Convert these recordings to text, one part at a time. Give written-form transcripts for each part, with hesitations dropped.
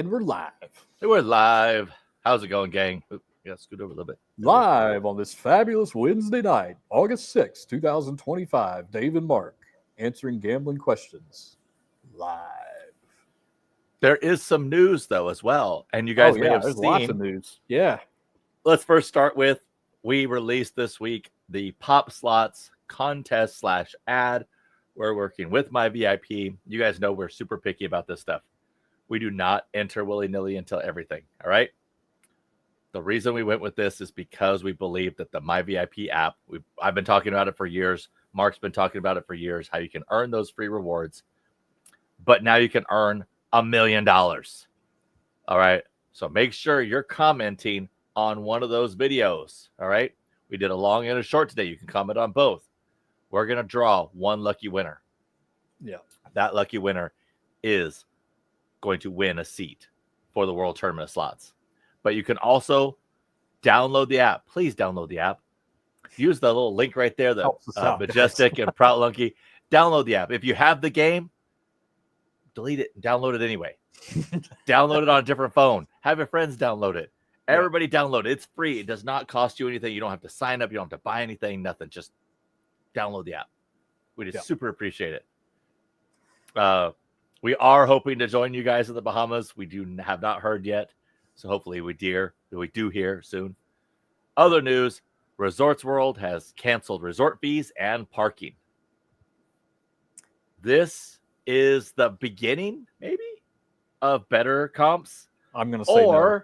And we're live. We're live. How's it going, gang? Oop, yeah, scoot over a little bit. Live on this fabulous Wednesday night, August 6th, 2025. Dave and Mark answering gambling questions live. There is some news, though, as well. And you guys may have there's seen. lots of news. Yeah. Let's first start with, we released this week the Pop Slots contest / ad. We're working with my VIP. You guys know we're super picky about this stuff. We do not enter willy-nilly until everything, all right? The reason we went with this is because we believe that the My VIP app, I've been talking about it for years. Mark's been talking about it for years, how you can earn those free rewards. But now you can earn $1 million. All right? So make sure you're commenting on one of those videos, all right? We did a long and a short today. You can comment on both. We're going to draw one lucky winner. Yeah. That lucky winner is going to win a seat for the World Tournament of Slots. But you can also download the app. Please download the app. Use the little link right there, the Majestic and Proud Lunky. Download the app. If you have the game, delete it and download it anyway. Download it on a different phone. Have your friends download it. Everybody download it. It's free. It does not cost you anything. You don't have to sign up. You don't have to buy anything. Nothing. Just download the app. We just super appreciate it. We are hoping to join you guys in the Bahamas. We have not heard yet. So hopefully we do hear soon. Other news, Resorts World has canceled resort fees and parking. This is the beginning, maybe, of better comps. I'm going to say no.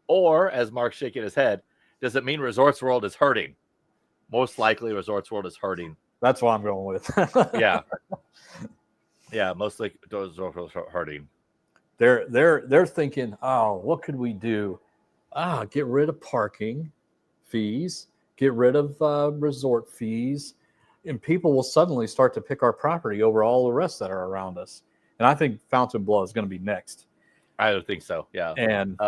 Or, as Mark's shaking his head, does it mean Resorts World is hurting? Most likely Resorts World is hurting. That's what I'm going with. Yeah. Yeah, mostly Resorts World is hurting. They're thinking, oh, what could we do? Get rid of parking fees, get rid of resort fees, and people will suddenly start to pick our property over all the rest that are around us. And I think Fontainebleau is going to be next. I don't think so. Yeah, and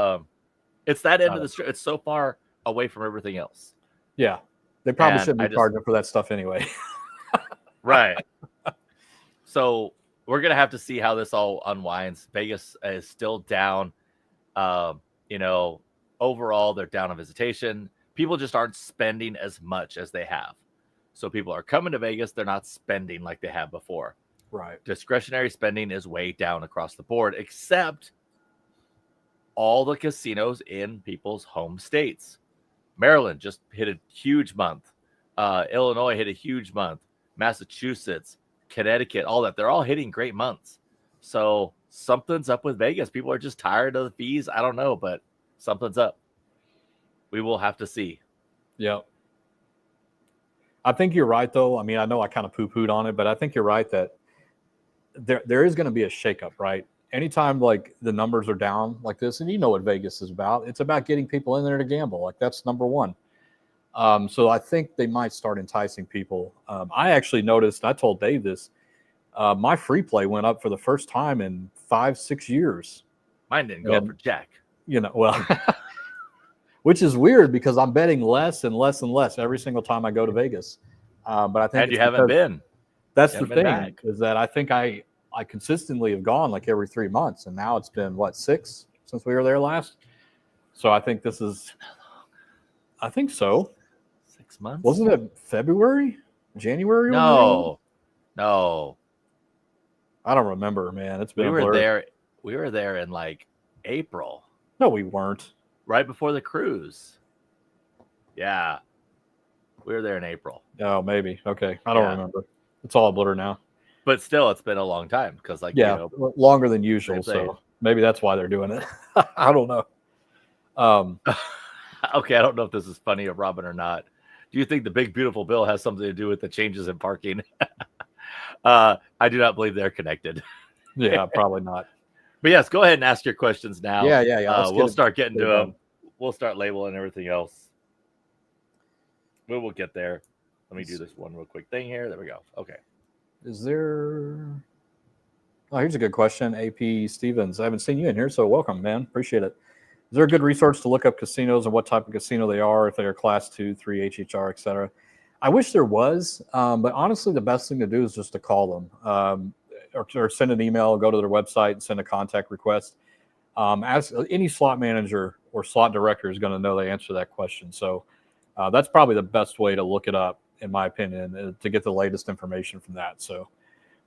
it's that end of the street. It's so far away from everything else. Yeah, they probably shouldn't be charging for that stuff anyway. Right. So we're going to have to see how this all unwinds. Vegas is still down. Overall, they're down on visitation. People just aren't spending as much as they have. So people are coming to Vegas. They're not spending like they have before. Right. Discretionary spending is way down across the board, except all the casinos in people's home states. Maryland just hit a huge month. Illinois hit a huge month. Massachusetts, Connecticut, all that. They're all hitting great months. So something's up with Vegas. People are just tired of the fees. I don't know, but something's up. We will have to see. Yeah. I think you're right, though. I mean, I know I kind of poo-pooed on it, but I think you're right that there is going to be a shakeup, right? Anytime like the numbers are down like this, and you know what Vegas is about. It's about getting people in there to gamble. Like that's number one. So I think they might start enticing people. I actually noticed, I told Dave this, my free play went up for the first time in 5-6 years. Mine didn't go up for jack. Which is weird because I'm betting less and less and less every single time I go to Vegas. But I think you haven't been. That's the thing, is that I think I consistently have gone like every 3 months, and now it's been 6 since we were there last. So I think this is, I think so. 6 months? Wasn't it February? January? No. I don't remember, man. It's been We were there in like April. No, we weren't. Right before the cruise. Yeah. We were there in April. Oh, maybe. Okay. I don't remember. It's all a blur now. But still, it's been a long time because, longer than usual. So maybe that's why they're doing it. I don't know. Okay, I don't know if this is funny of Robin or not. Do you think the big beautiful bill has something to do with the changes in parking? I do not believe they're connected. Yeah, probably not. But yes, go ahead and ask your questions now. Yeah. We'll start getting to them. We'll start labeling everything else. We will get there. Let me do this one real quick thing here. There we go. Okay. Is there... Oh, here's a good question. AP Stevens. I haven't seen you in here, so welcome, man. Appreciate it. Is there a good resource to look up casinos and what type of casino they are, if they are class 2, 3, HHR, etc.? I wish there was, but honestly, the best thing to do is just to call them or send an email, go to their website and send a contact request. As any slot manager or slot director is going to know the answer to that question. So that's probably the best way to look it up, in my opinion, to get the latest information from that. So,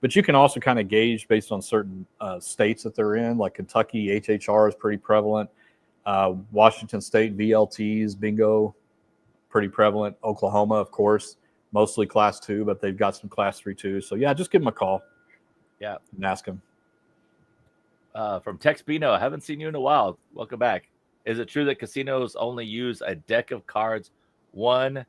but you can also kind of gauge based on certain states that they're in, like Kentucky, HHR is pretty prevalent. Washington State, VLTs, bingo, pretty prevalent. Oklahoma, of course, mostly class 2, but they've got some class 3 too. So yeah, just give them a call. Yeah. And ask them. From Tex Bino, I haven't seen you in a while. Welcome back. Is it true that casinos only use a deck of cards one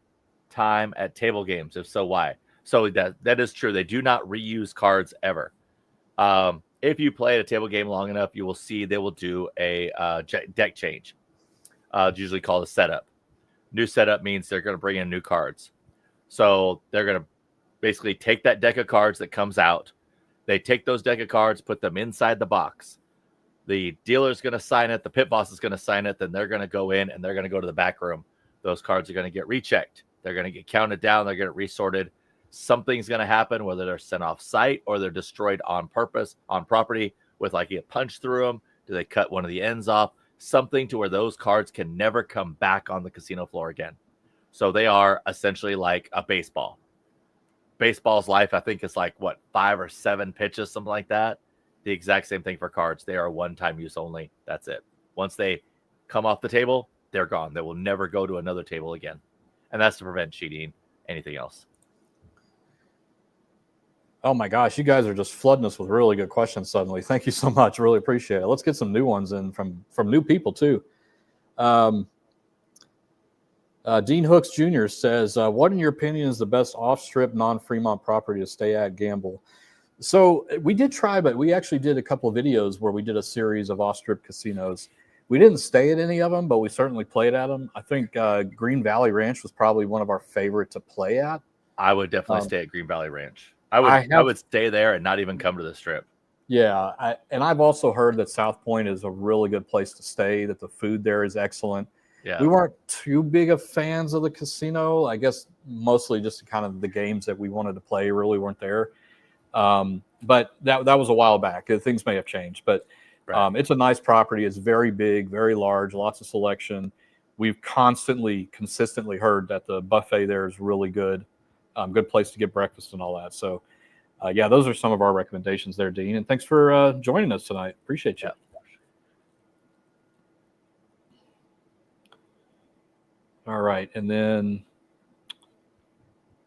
time at table games? If so, why? So that is true. They do not reuse cards ever. If you play at a table game long enough, you will see they will do a deck change. It's usually called a setup. New setup means they're going to bring in new cards. So they're going to basically take that deck of cards that comes out. They take those deck of cards, put them inside the box. The dealer's going to sign it. The pit boss is going to sign it. Then they're going to go in and they're going to go to the back room. Those cards are going to get rechecked. They're going to get counted down. They're going to get resorted. Something's going to happen, whether they're sent off site or they're destroyed on purpose, on property, with like you punch through them. Do they cut one of the ends off? Something to where those cards can never come back on the casino floor again. So they are essentially like a baseball. Baseball's life, I think, is like, 5 or 7 pitches, something like that. The exact same thing for cards. They are one-time use only. That's it. Once they come off the table, they're gone. They will never go to another table again. And that's to prevent cheating, anything else. Oh my gosh, you guys are just flooding us with really good questions suddenly. Thank you so much. Really appreciate it. Let's get some new ones in from new people too. Dean Hooks Jr. says, what in your opinion is the best off-strip non-Fremont property to stay at, gamble? So we did try, but we actually did a couple of videos where we did a series of off-strip casinos. We didn't stay at any of them, but we certainly played at them. I think Green Valley Ranch was probably one of our favorite to play at. I would definitely stay at Green Valley Ranch. I would stay there and not even come to the strip. Yeah, and I've also heard that South Point is a really good place to stay, that the food there is excellent. Yeah. We weren't too big of fans of the casino. I guess mostly just kind of the games that we wanted to play really weren't there. But that was a while back. Things may have changed, but right. It's a nice property. It's very big, very large, lots of selection. We've consistently heard that the buffet there is really good. Good place to get breakfast and all that. So, yeah, those are some of our recommendations there, Dean. And thanks for joining us tonight. Appreciate you. Yeah. All right. And then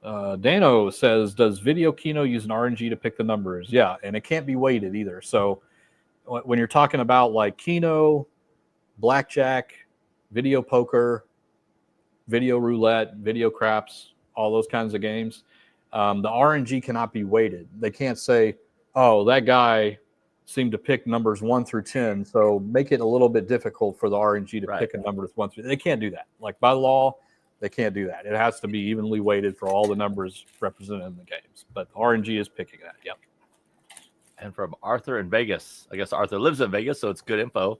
Dano says, does Video Keno use an RNG to pick the numbers? Yeah, and it can't be weighted either. So when you're talking about like Keno, blackjack, video poker, video roulette, video craps, all those kinds of games, the RNG cannot be weighted. They can't say, oh, that guy seemed to pick numbers 1 through 10, so make it a little bit difficult for the RNG to pick a number that's 1 through. They can't do that. Like by law, they can't do that. It has to be evenly weighted for all the numbers represented in the games. But RNG is picking that. Yep. And from Arthur in Vegas, I guess Arthur lives in Vegas, so it's good info.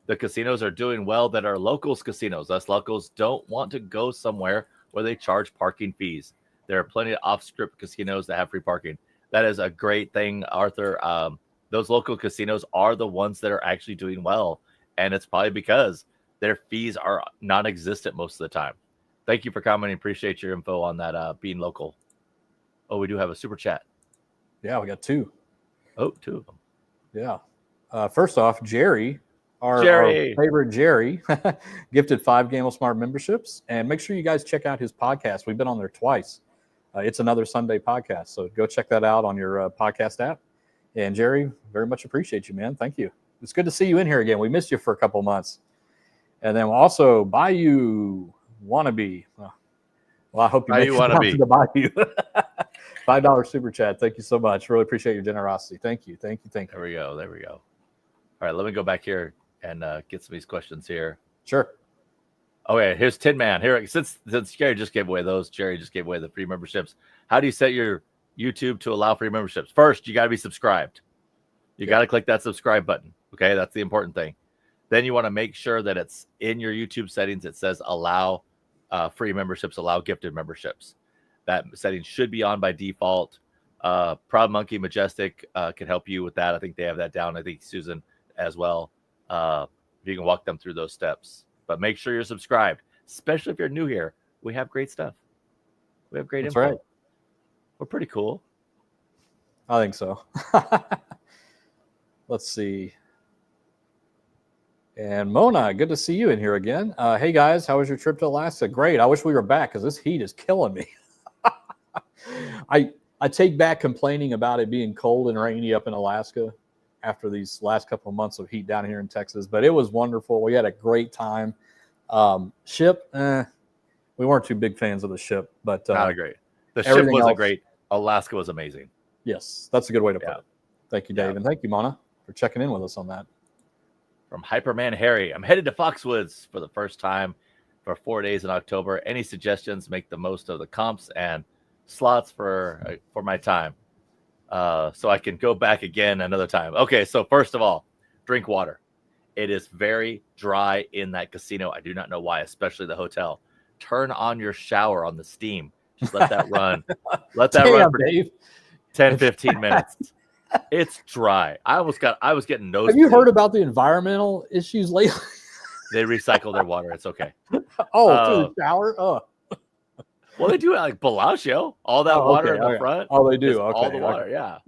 The casinos are doing well that are locals casinos. Us locals don't want to go somewhere where they charge parking fees. There are plenty of off-strip casinos that have free parking. That is a great thing, Arthur. Those local casinos are the ones that are actually doing well, and it's probably because their fees are non-existent most of the time. Thank you for commenting. Appreciate your info on that being local. Oh, we do have a super chat. Yeah, we got 2. Oh, 2 of them. Yeah. First off, Jerry, our favorite Jerry, gifted 5 Gamble Smart memberships. And make sure you guys check out his podcast. We've been on there twice. It's Another Sunday podcast. So go check that out on your podcast app. And Jerry, very much appreciate you, man. Thank you. It's good to see you in here again. We missed you for a couple months. And then also Bayou Wannabe. Well, I hope you make it down to the Bayou. $5 super chat. Thank you so much. Really appreciate your generosity. Thank you. Thank you. There we go. All right, let me go back here and get some of these questions here. Sure. Okay, here's Tin Man. Here, since Jerry just gave away those, Jerry just gave away the free memberships. How do you set your YouTube to allow free memberships? First, you got to be subscribed. You got to click that subscribe button. Okay, that's the important thing. Then you want to make sure that it's in your YouTube settings. It says allow free memberships, allow gifted memberships. That setting should be on by default. Proud Monkey Majestic can help you with that. I think they have that down. I think Susan as well. if you can walk them through those steps. But make sure you're subscribed, especially if you're new here. We have great stuff. We have great That's info. right. We're pretty cool. I think so. Let's see. And Mona, good to see you in here again. Hey guys, how was your trip to Alaska? Great. I wish we were back because this heat is killing me. I take back complaining about it being cold and rainy up in Alaska after these last couple of months of heat down here in Texas, but it was wonderful. We had a great time. Ship, we weren't too big fans of the ship, but not great. The ship wasn't great. Alaska was amazing. Yes, that's a good way to put it. Thank you, Dave, Yeah. and thank you, Mona, for checking in with us on that. From Hyperman Harry, I'm headed to Foxwoods for the first time for 4 days in October. Any suggestions? Make the most of the comps and slots for my time, so I can go back again another time. Okay, so first of all, drink water. It is very dry in that casino. I do not know why, especially the hotel. Turn on your shower on the steam. Just let that run. Let that run for Dave. 10, 15 minutes. It's dry. I was getting nosebleeds. Have you heard about the environmental issues lately? They recycle their water. It's okay. Through the shower? Well, they do it like Bellagio. All that water in the front. Oh, they do. All the water, yeah.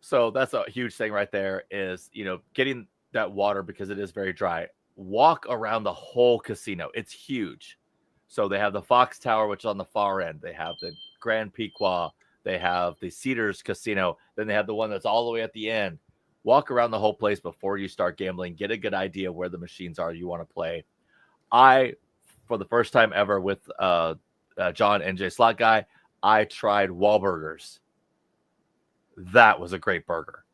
So that's a huge thing right there is, getting that water because it is very dry. Walk around the whole casino. It's huge. So they have the Fox Tower, which is on the far end. They have the Grand Pequot. They have the Cedars Casino. Then they have the one that's all the way at the end. Walk around the whole place before you start gambling. Get a good idea where the machines are you want to play. For the first time ever with John NJ Slot Guy, I tried Wahlburgers. That was a great burger.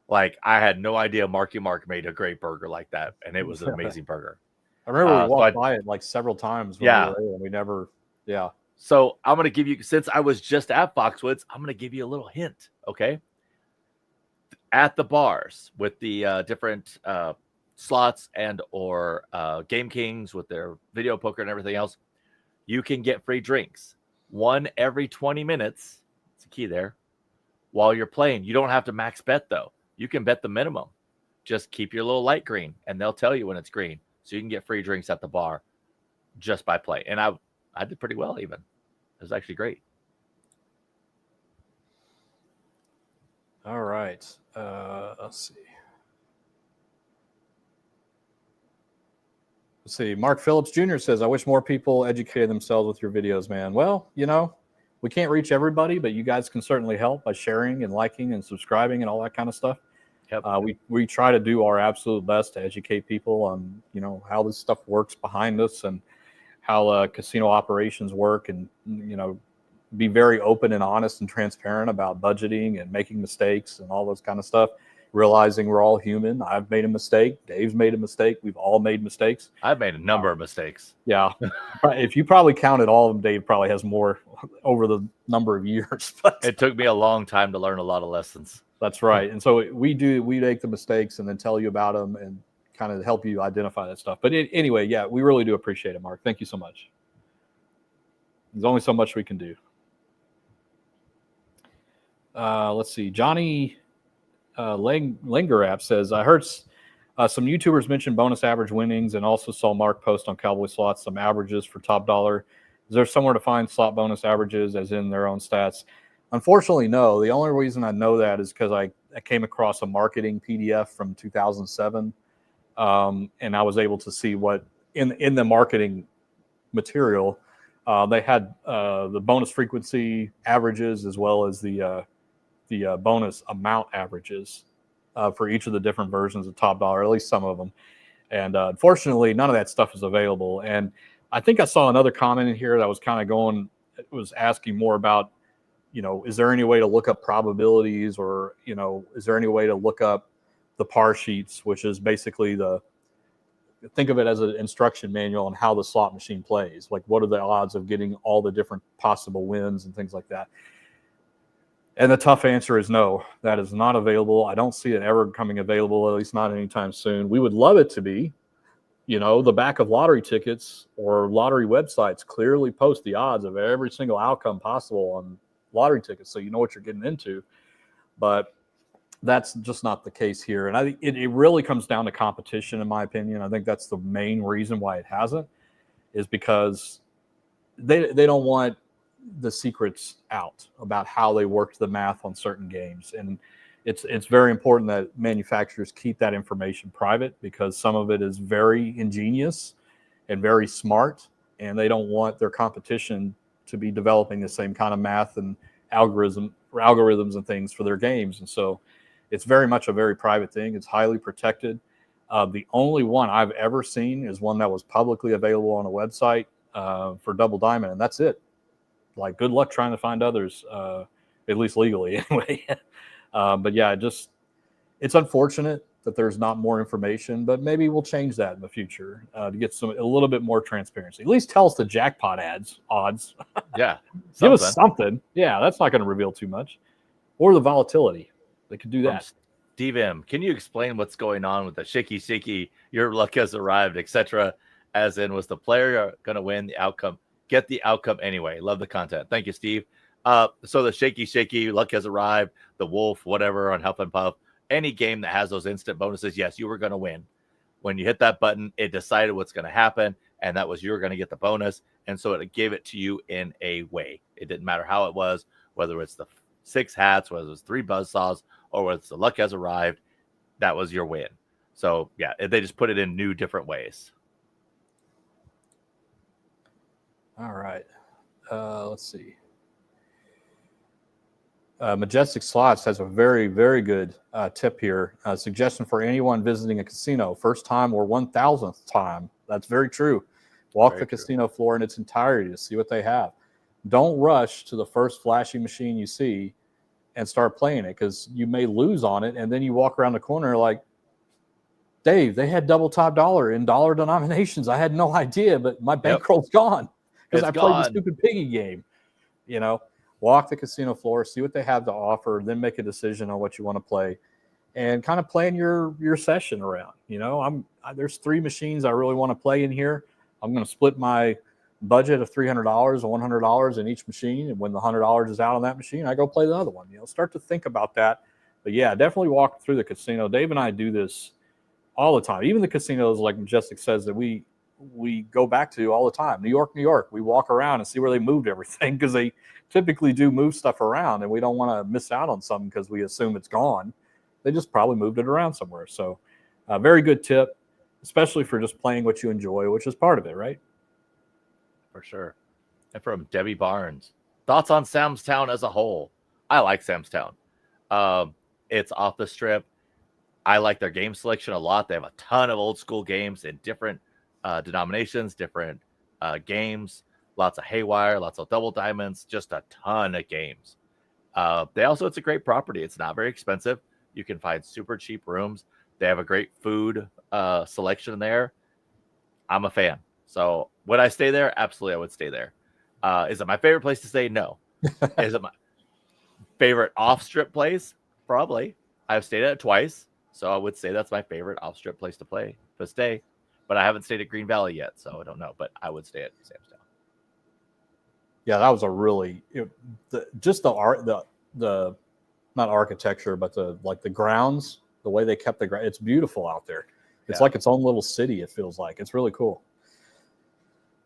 Like, I had no idea Marky Mark made a great burger like that, and it was an amazing burger. I remember we walked by it like several times. When we were there, and we never, So I'm going to give you, since I was just at Foxwoods, I'm going to give you a little hint, okay? At the bars with the different slots and or Game Kings with their video poker and everything else, you can get free drinks. One every 20 minutes. It's a key there. While you're playing, you don't have to max bet, though. You can bet the minimum. Just keep your little light green, and they'll tell you when it's green. So you can get free drinks at the bar just by play. And I did pretty well even. It was actually great. All right. Let's see. Mark Phillips Jr. says, I wish more people educated themselves with your videos, man. Well, we can't reach everybody, but you guys can certainly help by sharing and liking and subscribing and all that kind of stuff. Yep. We try to do our absolute best to educate people on, how this stuff works behind us and how casino operations work, and, be very open and honest and transparent about budgeting and making mistakes and all those kind of stuff. Realizing we're all human. I've made a mistake. Dave's made a mistake. We've all made mistakes. I've made a number of mistakes. Yeah. If you probably counted all of them, Dave probably has more over the number of years. But it took me a long time to learn a lot of lessons. That's right. And so we make the mistakes and then tell you about them and kind of help you identify that stuff. But anyway, yeah, we really do appreciate it, Mark. Thank you so much. There's only so much we can do. Let's see. Johnny Lingerap says, I heard some YouTubers mention bonus average winnings and also saw Mark post on Cowboy Slots some averages for top dollar. Is there somewhere to find slot bonus averages as in their own stats? Unfortunately, no. The only reason I know that is because I came across a marketing PDF from 2007, and I was able to see what in the marketing material they had the bonus frequency averages as well as the bonus amount averages for each of the different versions of top dollar, at least some of them. And unfortunately, none of that stuff is available. And I think I saw another comment in here that was kind of was asking more about, is there any way to look up probabilities, or, is there any way to look up the par sheets, which is basically think of it as an instruction manual on how the slot machine plays. Like, what are the odds of getting all the different possible wins and things like that? And the tough answer is no, that is not available. I don't see it ever coming available, at least not anytime soon. We would love it to be. The back of lottery tickets or lottery websites clearly post the odds of every single outcome possible on lottery tickets, so you know what you're getting into. But That's just not the case here. And I think it really comes down to competition, in my opinion. I think that's the main reason why it hasn't, is because they don't want the secrets out about how they worked the math on certain games. And it's very important that manufacturers keep that information private, because some of it is very ingenious and very smart, and they don't want their competition to be developing the same kind of math and algorithms and things for their games. And so it's very much a very private thing. It's highly protected. The only one I've ever seen is one that was publicly available on a website for Double Diamond, and that's it. Like, good luck trying to find others, at least legally anyway. But yeah, it's unfortunate that there's not more information, but maybe we'll change that in the future to get a little bit more transparency. At least tell us the jackpot odds. Yeah. Give us something. Yeah, that's not going to reveal too much. Or the volatility. They could do that. Steve M., can you explain what's going on with the shaky, your luck has arrived, etc.? As in, was the player going to win the outcome? Get the outcome anyway. Love the content. Thank you, Steve. So the shaky, luck has arrived, the wolf, whatever on Huff and Puff, any game that has those instant bonuses, yes, you were going to win. When you hit that button, it decided what's going to happen, and that was you were going to get the bonus. And so it gave it to you in a way. It didn't matter how it was, whether it's the 6 hats, whether it's 3 buzzsaws, or whether it's the luck has arrived, that was your win. So yeah, they just put it in new different ways. All right. Let's see. Majestic Slots has a very, very good tip here. Suggestion for anyone visiting a casino, first time or 1,000th time. That's very true. Walk the casino floor in its entirety to see what they have. Don't rush to the first flashy machine you see and start playing it, because you may lose on it, and then you walk around the corner like, Dave, they had double top dollar in dollar denominations. I had no idea, but my bankroll's gone because I played the stupid piggy game. You know, walk the casino floor, see what they have to offer, then make a decision on what you want to play, and kind of plan your session around. You know, there's 3 machines I really want to play in here. I'm going to split my budget of $300 or $100 in each machine, and when the $100 is out on that machine, I go play the other one. You know, start to think about that. But yeah, definitely walk through the casino. Dave and I do this all the time. Even the casinos, like Majestic says, that we go back to all the time. New York. We walk around and see where they moved everything, because they typically do move stuff around, and we don't want to miss out on something because we assume it's gone. They just probably moved it around somewhere. So very good tip, especially for just playing what you enjoy, which is part of it, right? For sure. And from Debbie Barnes, thoughts on Sam's Town as a whole? I like Sam's Town. It's off the strip. I like their game selection a lot. They have a ton of old school games in different denominations, different games, lots of haywire, lots of double diamonds, just a ton of games. It's a great property. It's not very expensive. You can find super cheap rooms. They have a great food selection there. I'm a fan. So would I stay there? Absolutely, I would stay there. Is it my favorite place to stay? No. Is it my favorite off-strip place? Probably. I've stayed at it twice, so I would say that's my favorite off-strip place to stay. But I haven't stayed at Green Valley yet, so I don't know. But I would stay at Sam's Town. Yeah, that was a really the not architecture, but the grounds, the way they kept it's beautiful out there. It's like its own little city. It feels like it's really cool.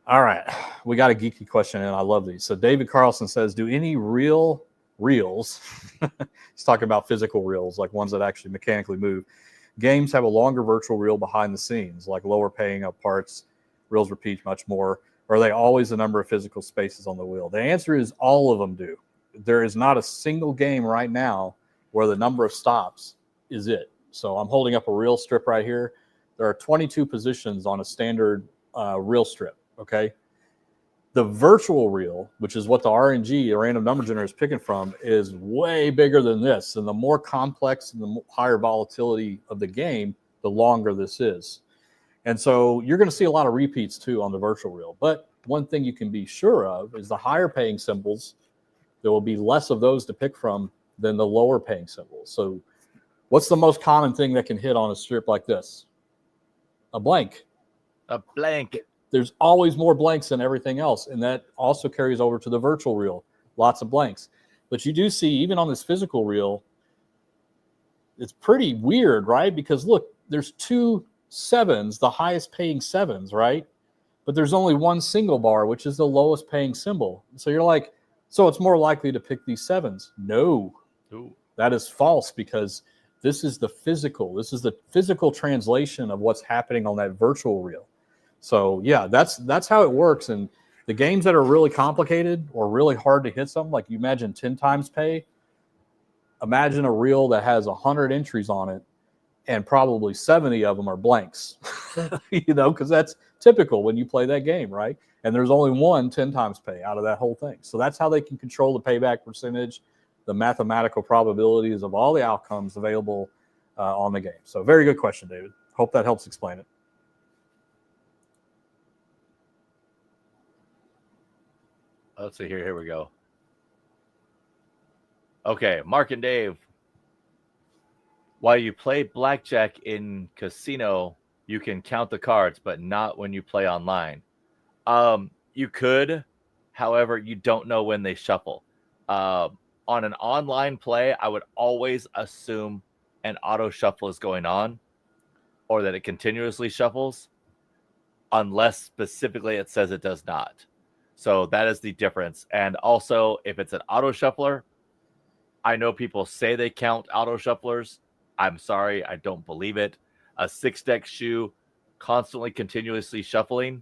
All right, we got a geeky question, and I love these. So David Carlson says, do any reels, he's talking about physical reels, like ones that actually mechanically move, games have a longer virtual reel behind the scenes, like lower paying up parts, reels repeat much more, or are they always the number of physical spaces on the wheel? The answer is all of them do. There is not a single game right now where the number of stops is it. So I'm holding up a reel strip right here. There are 22 positions on a standard reel strip. Okay. The virtual reel, which is what the RNG, or random number generator, is picking from, is way bigger than this. And the more complex and the higher volatility of the game, the longer this is. And so you're going to see a lot of repeats too on the virtual reel. But one thing you can be sure of is the higher paying symbols, there will be less of those to pick from than the lower paying symbols. So what's the most common thing that can hit on a strip like this? A blank. A blank. There's always more blanks than everything else. And that also carries over to the virtual reel. Lots of blanks. But you do see, even on this physical reel, it's pretty weird, right? Because look, there's 2 sevens, the highest paying sevens, right? But there's only one single bar, which is the lowest paying symbol. So you're like, so it's more likely to pick these sevens. No, Ooh. that is false, because this is the physical translation of what's happening on that virtual reel. So yeah, that's how it works. And the games that are really complicated or really hard to hit something, like you imagine 10 times pay, imagine a reel that has 100 entries on it and probably 70 of them are blanks, because that's typical when you play that game, right? And there's only one 10 times pay out of that whole thing. So that's how they can control the payback percentage, the mathematical probabilities of all the outcomes available on the game. So very good question, David. Hope that helps explain it. Let's see here. Here we go. Okay, Mark and Dave. While you play blackjack in casino, you can count the cards, but not when you play online. You could, however, you don't know when they shuffle. On an online play, I would always assume an auto shuffle is going on, or that it continuously shuffles, unless specifically it says it does not. So that is the difference. And also, if it's an auto shuffler, I know people say they count auto shufflers. I'm sorry, I don't believe it. A 6-deck shoe constantly, continuously shuffling?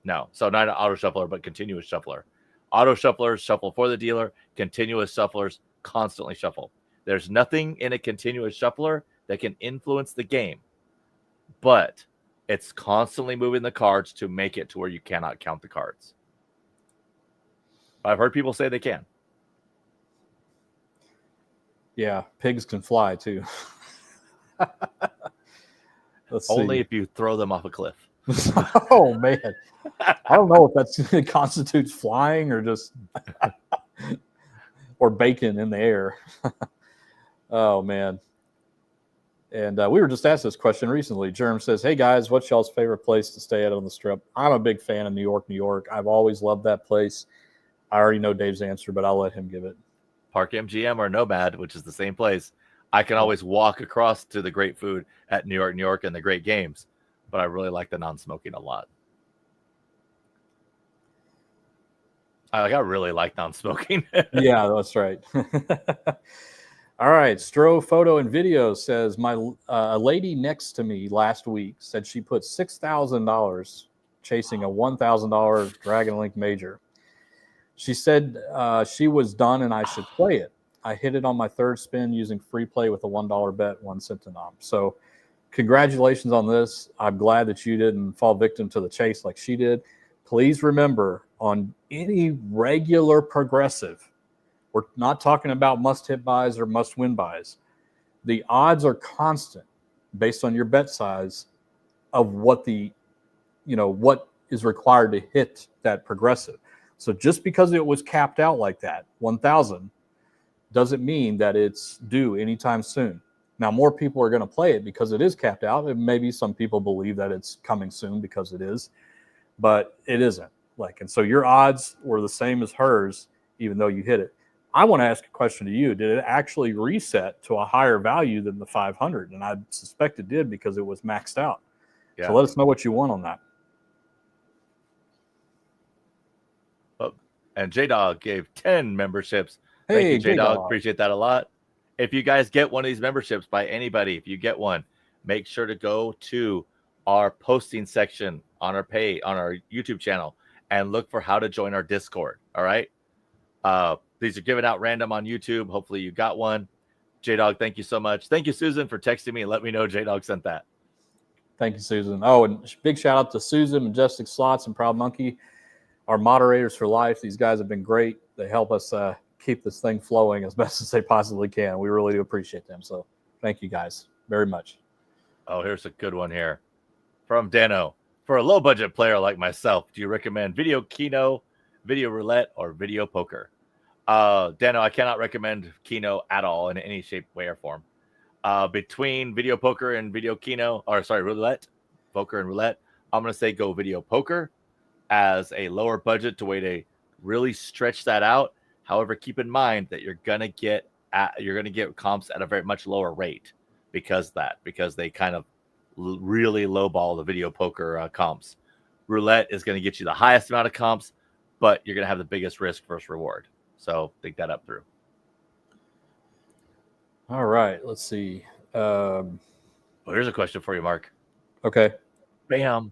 No. So not an auto shuffler, but continuous shuffler. Auto shufflers shuffle for the dealer. Continuous shufflers constantly shuffle. There's nothing in a continuous shuffler that can influence the game, but it's constantly moving the cards to make it to where you cannot count the cards. I've heard people say they can. Yeah, pigs can fly too. Let's Only see. if you throw them off a cliff. Oh man, I don't know if that constitutes flying or just or bacon in the air. Oh man. And we were just asked this question recently. Germ says, "Hey guys, what's y'all's favorite place to stay at on the Strip?" I'm a big fan of New York, New York. I've always loved that place. I already know Dave's answer, but I'll let him give it. Park MGM or Nomad, which is the same place. I can always walk across to the great food at New York, New York, and the great games, but I really like the non-smoking a lot. I really like non-smoking. Yeah, that's right. All right, Stro Photo and Video says, a lady next to me last week said she put $6,000 chasing a $1,000 Dragon Link Major. She said she was done and I should play it. I hit it on my third spin using free play with a $1 bet, 1 cent to nom. So congratulations on this. I'm glad that you didn't fall victim to the chase like she did. Please remember, on any regular progressive, we're not talking about must-hit buys or must-win buys. The odds are constant based on your bet size of what what is required to hit that progressive. So just because it was capped out like that, 1,000, doesn't mean that it's due anytime soon. Now, more people are going to play it because it is capped out, and maybe some people believe that it's coming soon because it is, but it isn't. And so your odds were the same as hers, even though you hit it. I want to ask a question to you. Did it actually reset to a higher value than the 500? And I suspect it did because it was maxed out. Yeah. So let us know what you want on that. And J-Dog gave 10 memberships. Hey, thank you, J-Dog. Appreciate that a lot. If you guys get one of these memberships by anybody, if you get one, make sure to go to our posting section on our YouTube channel and look for how to join our Discord. All right. These are given out random on YouTube. Hopefully you got one. J-Dog, thank you so much. Thank you, Susan, for texting me and let me know J-Dog sent that. Thank you, Susan. Oh, and big shout out to Susan, Majestic Slots, and Proud Monkey, our moderators for life. These guys have been great. They help us keep this thing flowing as best as they possibly can. We really do appreciate them. So thank you guys very much. Oh, here's a good one here from Dano. For a low budget player like myself, do you recommend video Keno, video roulette, or video poker? Dano, I cannot recommend Keno at all in any shape, way, or form. Between video poker and video Keno, roulette, poker and roulette, I'm going to say go video poker as a lower budget to way to really stretch that out. However, keep in mind that you're going to get comps at a very much lower rate. because they kind of really lowball the video poker comps. Roulette is going to get you the highest amount of comps, but you're going to have the biggest risk versus reward. So think that up through. All right, let's see. Well, here's a question for you, Mark. Okay. Bam.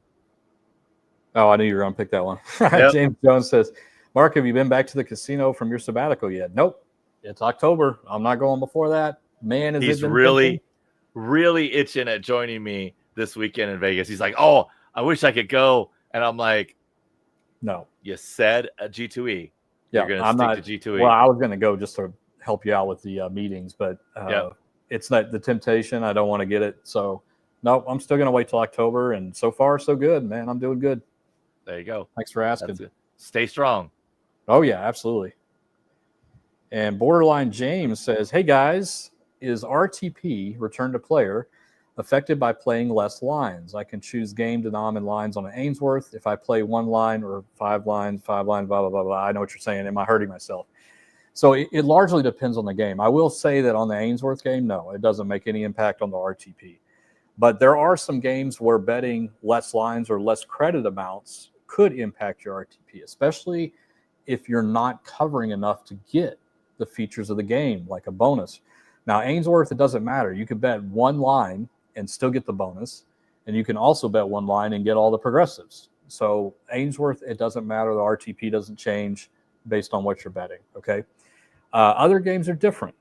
Oh, I knew you were going to pick that one. Yep. James Jones says, Mark, have you been back to the casino from your sabbatical yet? Nope. It's October. I'm not going before that. Man, he's really itching at joining me this weekend in Vegas. He's like, oh, I wish I could go. And I'm like, no. You said a G2E. Yeah, You're going to stick to G2E. Well, I was going to go just to help you out with the meetings, but it's not the temptation. I don't want to get it. So, no, I'm still going to wait till October. And so far, so good, man. I'm doing good. There you go. Thanks for asking. Stay strong. Oh, yeah, absolutely. And Borderline James says, hey, guys, is RTP, return to player, affected by playing less lines? I can choose game denom and lines on an Ainsworth. If I play one line or five lines, blah, blah, blah, blah. I know what you're saying. Am I hurting myself? So it largely depends on the game. I will say that on the Ainsworth game, no, it doesn't make any impact on the RTP. But there are some games where betting less lines or less credit amounts could impact your RTP, especially if you're not covering enough to get the features of the game, like a bonus. Now, Ainsworth, it doesn't matter. You could bet one line and still get the bonus, and you can also bet one line and get all the progressives. So Ainsworth, it doesn't matter. The RTP doesn't change based on what you're betting, okay? Other games are different.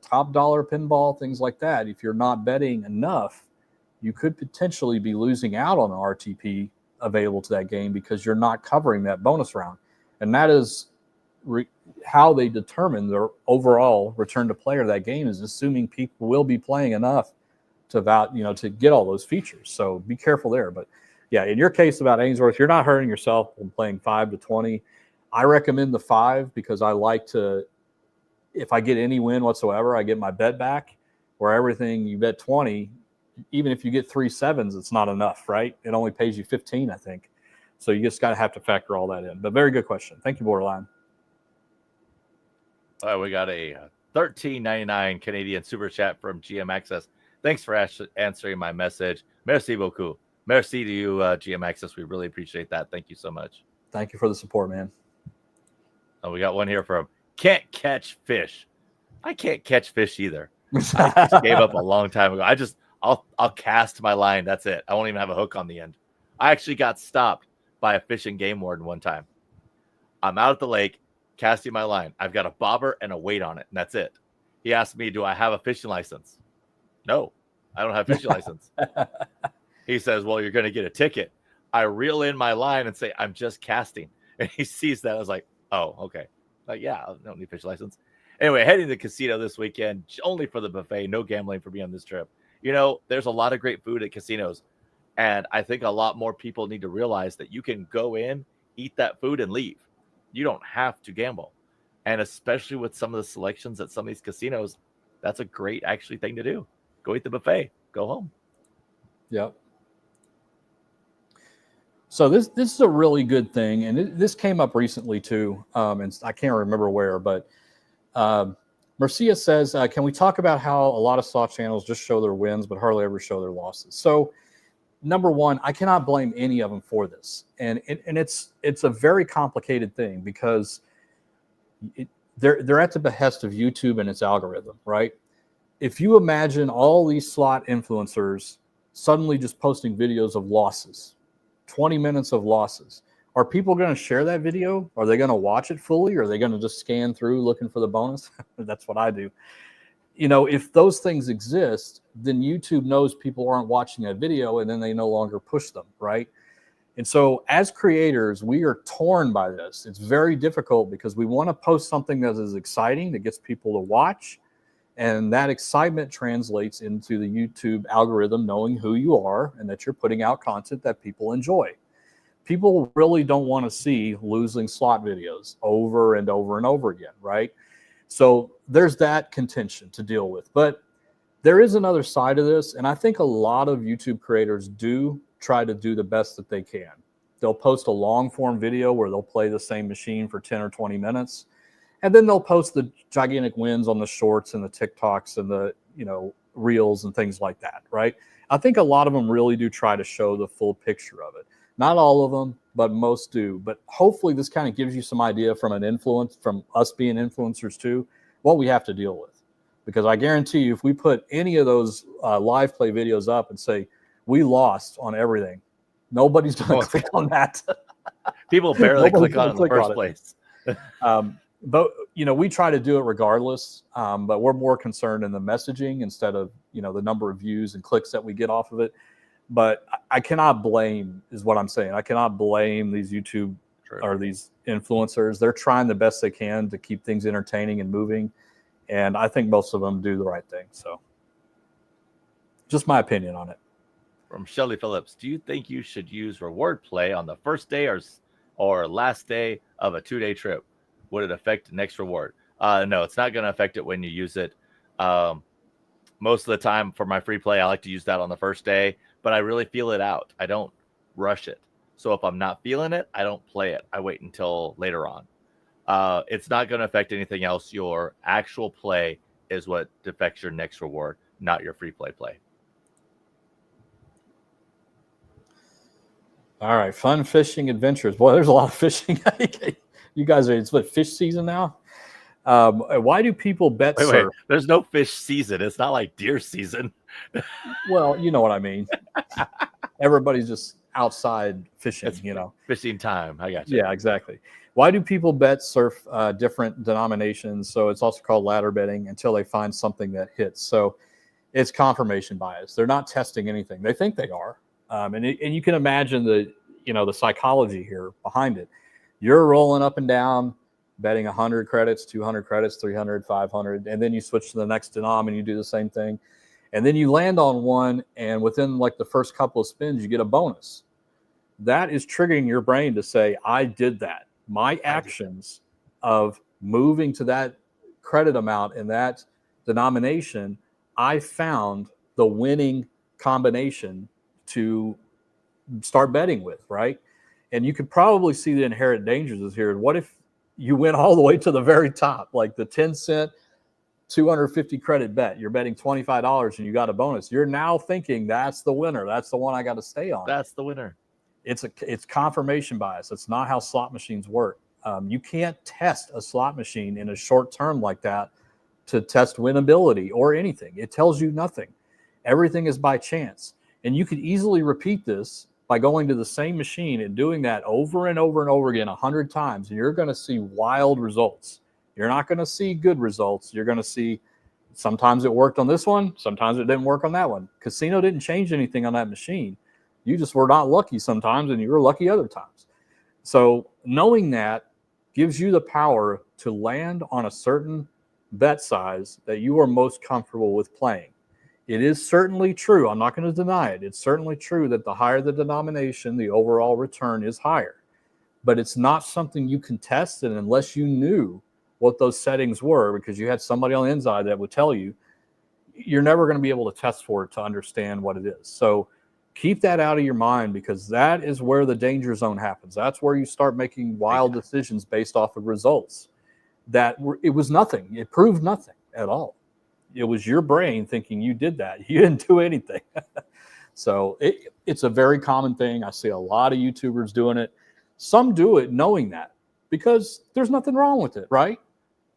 Top dollar pinball, things like that. If you're not betting enough, you could potentially be losing out on the RTP available to that game because you're not covering that bonus round. And that is how they determine their overall return to player of that game, is assuming people will be playing enough to to get all those features. So be careful there. But yeah, in your case about Ainsworth, you're not hurting yourself when playing 5 to 20. I recommend the 5 because I like to, if I get any win whatsoever, I get my bet back. Where everything you bet 20, even if you get 3 7s, it's not enough, right? It only pays you 15, I think. So you just got to have to factor all that in. But very good question. Thank you, Borderline. All right, we got a $13.99 Canadian super chat from GM Access. Thanks for answering my message. Merci beaucoup. Merci to you, GM Access. We really appreciate that. Thank you so much. Thank you for the support, man. Oh, we got one here from Can't Catch Fish. I can't catch fish either. I just gave up a long time ago. I'll cast my line. That's it. I won't even have a hook on the end. I actually got stopped by a fish and game warden one time. I'm out at the lake casting my line. I've got a bobber and a weight on it, and that's it. He asked me, do I have a fishing license? No, I don't have a fishing license. He says, well, you're going to get a ticket. I reel in my line and say, I'm just casting. And he sees that. I was like, oh, okay. Like, yeah, I don't need a fishing license. Anyway, heading to the casino this weekend, only for the buffet. No gambling for me on this trip. There's a lot of great food at casinos. And I think a lot more people need to realize that you can go in, eat that food, and leave. You don't have to gamble. And especially with some of the selections at some of these casinos, that's a great actually thing to do. Go eat the buffet. Go home. Yep. So this is a really good thing. And this came up recently too. And I can't remember where, but Marcia says, can we talk about how a lot of slot channels just show their wins, but hardly ever show their losses? So number one, I cannot blame any of them for this. And it's a very complicated thing because they're at the behest of YouTube and its algorithm, right? If you imagine all these slot influencers suddenly just posting videos of losses, 20 minutes of losses, are people going to share that video? Are they going to watch it fully? Or are they going to just scan through looking for the bonus? That's what I do. If those things exist, then YouTube knows people aren't watching that video and then they no longer push them, right? And so as creators, we are torn by this. It's very difficult because we want to post something that is exciting, that gets people to watch. And that excitement translates into the YouTube algorithm knowing who you are and that you're putting out content that people enjoy. People really don't want to see losing slot videos over and over and over again, right? So there's that contention to deal with. But there is another side of this, and I think a lot of YouTube creators do try to do the best that they can. They'll post a long-form video where they'll play the same machine for 10 or 20 minutes, and then they'll post the gigantic wins on the shorts and the TikToks and the reels and things like that, right? I think a lot of them really do try to show the full picture of it. Not all of them, but most do. But hopefully this kind of gives you some idea from us being influencers too, what we have to deal with. Because I guarantee you, if we put any of those live play videos up and say, we lost on everything, nobody's going to click on that. People barely click on it in the first place. But, we try to do it regardless. But we're more concerned in the messaging instead of, the number of views and clicks that we get off of it. But I cannot blame, is what I'm saying. I cannot blame these YouTube or these influencers. They're trying the best they can to keep things entertaining and moving. And I think most of them do the right thing. So just my opinion on it. From Shelly Phillips, do you think you should use reward play on the first day or last day of a 2-day trip? Would it affect the next reward? No, it's not going to affect it when you use it. Most of the time for my free play, I like to use that on the first day, but I really feel it out. I don't rush it. So if I'm not feeling it, I don't play it. I wait until later on. It's not going to affect anything else. Your actual play is what affects your next reward, not your free play. All right, fun fishing adventures. Boy, there's a lot of fishing. You guys it's what, fish season now? Why do people bet surf? Wait, there's no fish season. It's not like deer season. Well, you know what I mean. Everybody's just outside fishing, It's fishing time. I got you. Yeah, exactly. Why do people bet surf different denominations? So it's also called ladder betting until they find something that hits. So it's confirmation bias. They're not testing anything. They think they are. And you can imagine the psychology here behind it. You're rolling up and down, betting 100 credits, 200 credits, 300, 500, and then you switch to the next denom and you do the same thing. And then you land on one, and within like the first couple of spins, you get a bonus. That is triggering your brain to say, I did that. My actions of moving to that credit amount in that denomination, I found the winning combination to start betting with, right? And you could probably see the inherent dangers is here. What if you went all the way to the very top, like the 10-cent, 250 credit bet? You're betting $25 and you got a bonus. You're now thinking that's the winner. That's the one I got to stay on. That's the winner. It's confirmation bias. It's not how slot machines work. You can't test a slot machine in a short term like that to test winnability or anything. It tells you nothing. Everything is by chance. And you could easily repeat this by going to the same machine and doing that over and over and over again 100 times, and you're going to see wild results. You're not going to see good results. You're going to see sometimes it worked on this one, sometimes it didn't work on that one. Casino didn't change anything on that machine. You just were not lucky sometimes, and you were lucky other times. So knowing that gives you the power to land on a certain bet size that you are most comfortable with playing. It is certainly true. I'm not going to deny it. It's certainly true that the higher the denomination, the overall return is higher. But it's not something you can test, and unless you knew what those settings were, because you had somebody on the inside that would tell you, you're never going to be able to test for it to understand what it is. So keep that out of your mind, because that is where the danger zone happens. That's where you start making wild decisions based off of results that it was nothing. It proved nothing at all. It was your brain thinking you did that. You didn't do anything. So it's a very common thing. I see a lot of YouTubers doing it. Some do it knowing that, because there's nothing wrong with it, right?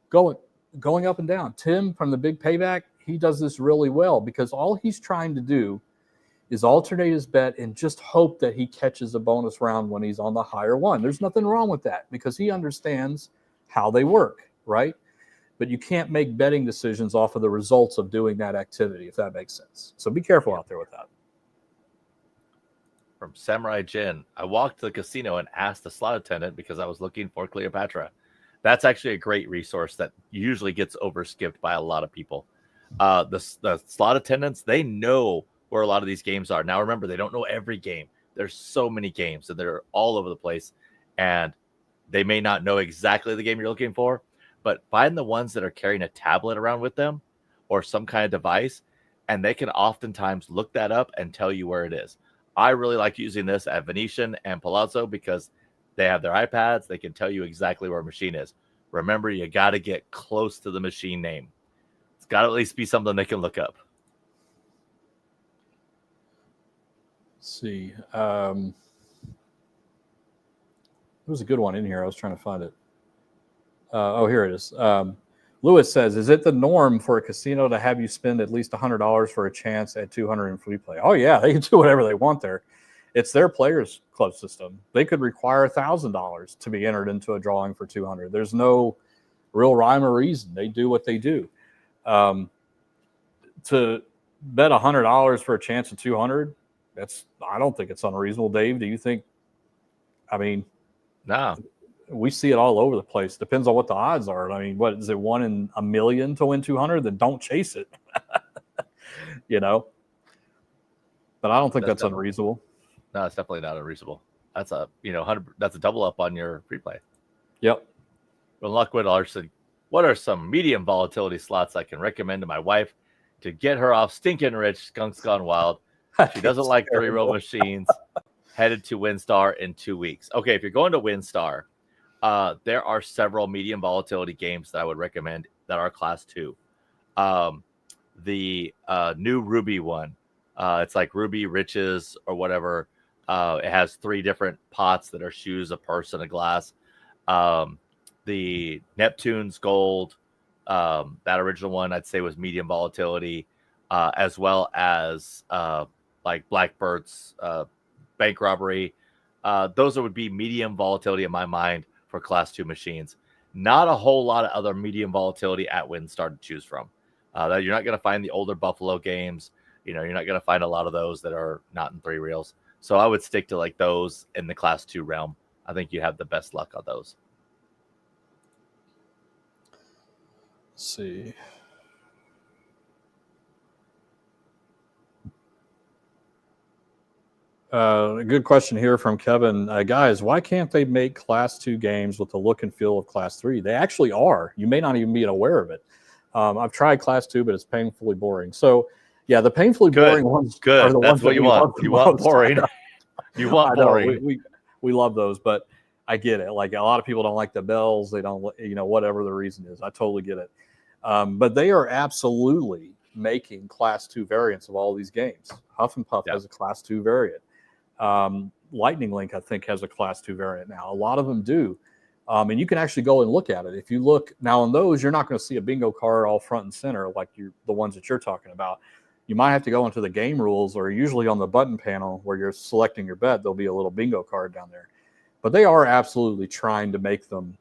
Going up and down. Tim from the Big Payback, he does this really well, because all he's trying to do is alternate his bet and just hope that he catches a bonus round when he's on the higher one. There's nothing wrong with that, because he understands how they work, right? But you can't make betting decisions off of the results of doing that activity, if that makes sense. So be careful out there with that. From Samurai Jin, I walked to the casino and asked the slot attendant because I was looking for Cleopatra. That's actually a great resource that usually gets overskipped by a lot of people. The slot attendants, they know where a lot of these games are. Now, remember, they don't know every game. There's so many games, and they're all over the place, and they may not know exactly the game you're looking for. But find the ones that are carrying a tablet around with them or some kind of device, and they can oftentimes look that up and tell you where it is. I really like using this at Venetian and Palazzo because they have their iPads. They can tell you exactly where a machine is. Remember, you got to get close to the machine name. It's got to at least be something they can look up. see. There was a good one in here. I was trying to find it. Here it is. Lewis says, is it the norm for a casino to have you spend at least $100 for a chance at 200 in free play? Oh, yeah, they can do whatever they want there. It's their players club system. They could require $1,000 to be entered into a drawing for 200. There's no real rhyme or reason. They do what they do. To bet $100 for a chance at 200, I don't think it's unreasonable. Dave, do you think? I mean, no. We see it all over the place. Depends on what the odds are. I mean, what is it, 1 in a million to win 200? Then don't chase it. But I don't think that's unreasonable. No, it's definitely not unreasonable. That's a 100. That's a double up on your free play. Yep. Well, Lockwood Larson, what are some medium volatility slots I can recommend to my wife to get her off stinking rich? Skunk's Gone Wild. She doesn't like 3-row machines. Headed to WinStar in 2 weeks. Okay, if you're going to WinStar, there are several medium volatility games that I would recommend that are class 2. The new Ruby one, it's like Ruby Riches or whatever. It has 3 different pots that are shoes, a purse, and a glass. The Neptune's Gold, that original one I'd say was medium volatility, as well as like Blackbird's Bank Robbery. Those would be medium volatility in my mind for class 2 machines. Not a whole lot of other medium volatility at WinStar to choose from. That you're not going to find the older Buffalo games. You're not going to find a lot of those that are not in 3 reels. So I would stick to like those in the class 2 realm. I think you have the best luck on those. Let's see. A good question here from Kevin. Guys, why can't they make class 2 games with the look and feel of class 3? They actually are. You may not even be aware of it. I've tried class 2, but it's painfully boring. So, yeah, the painfully boring ones are the ones that you want. You want boring. You want boring. We love those, but I get it. Like a lot of people don't like the bells. They don't, whatever the reason is. I totally get it. But they are absolutely making class 2 variants of all these games. Huff and Puff has a class 2 variant. Lightning Link, I think, has a class 2 variant now. A lot of them do. And you can actually go and look at it. If you look now on those, you're not going to see a bingo card all front and center like the ones that you're talking about. You might have to go into the game rules, or usually on the button panel where you're selecting your bet, there'll be a little bingo card down there. But they are absolutely trying to make them,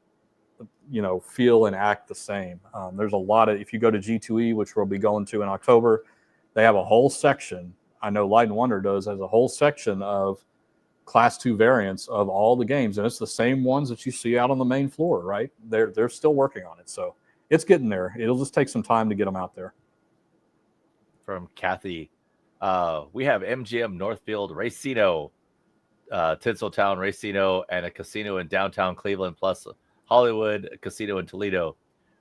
feel and act the same. There's a lot of, if you go to G2E, which we'll be going to in October, they have a whole section. I know Light and Wonder has a whole section of class 2 variants of all the games, and it's the same ones that you see out on the main floor, right? They're still working on it, so it's getting there. It'll just take some time to get them out there. From Kathy, we have MGM Northfield Racino, Tinseltown Racino, and a casino in downtown Cleveland, plus Hollywood, a casino in Toledo.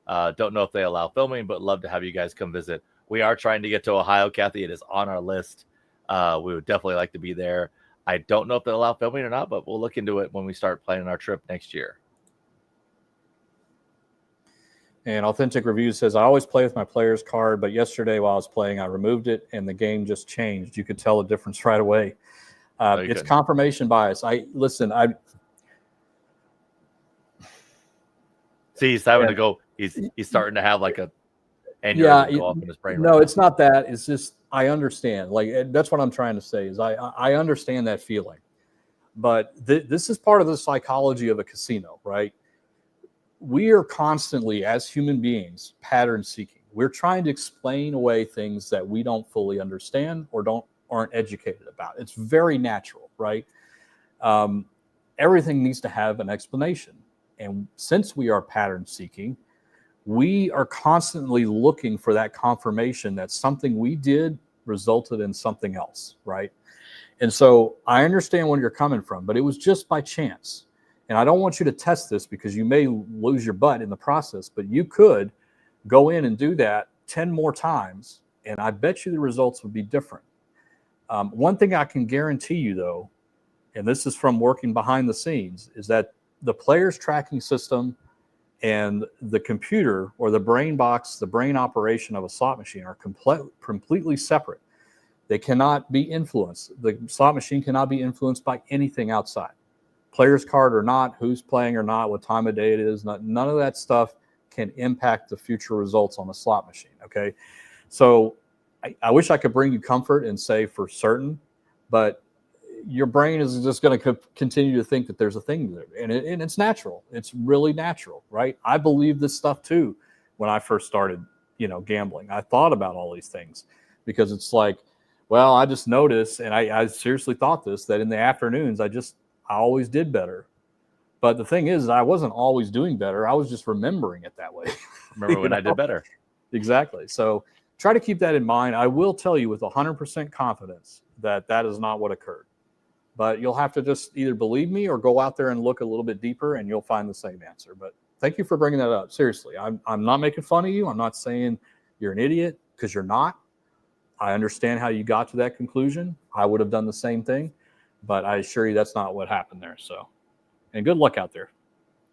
Don't know if they allow filming, but love to have you guys come visit. We are trying to get to Ohio, Kathy. It is on our list. We would definitely like to be there. I don't know if they allow filming or not, but we'll look into it when we start planning our trip next year. And Authentic Review says, I always play with my player's card, but yesterday while I was playing, I removed it and the game just changed. You could tell the difference right away. It's confirmation bias. See, he's having to go. He's starting to have like a aneurysm go off in his brain. No, it's not that. It's just, I understand. Like, that's what I'm trying to say is I understand that feeling. But this is part of the psychology of a casino, right? We are constantly, as human beings, pattern seeking. We're trying to explain away things that we don't fully understand or aren't educated about. It's very natural, right? Everything needs to have an explanation. And since we are pattern seeking, we are constantly looking for that confirmation that something we did resulted in something else, right? And so I understand where you're coming from, but it was just by chance. And I don't want you to test this because you may lose your butt in the process, but you could go in and do that 10 more times, and I bet you the results would be different. One thing I can guarantee you, though, and this is from working behind the scenes, is that the player's tracking system and the computer or the brain box, the brain operation of a slot machine are completely separate. They cannot be influenced. The slot machine cannot be influenced by anything outside. Player's card or not, who's playing or not, what time of day it is, none of that stuff can impact the future results on the slot machine, okay? So I wish I could bring you comfort and say for certain, but your brain is just going to continue to think that there's a thing there. And it's natural. It's really natural, right? I believe this stuff too when I first started, gambling. I thought about all these things because it's like, well, I just noticed, and I seriously thought this, that in the afternoons, I always did better. But the thing is, I wasn't always doing better. I was just remembering it that way. Remember when I did better? Exactly. So try to keep that in mind. I will tell you with 100% confidence that is not what occurred. But you'll have to just either believe me or go out there and look a little bit deeper, and you'll find the same answer. But thank you for bringing that up. Seriously, I'm not making fun of you. I'm not saying you're an idiot, because you're not. I understand how you got to that conclusion. I would have done the same thing, but I assure you that's not what happened there. So, and good luck out there.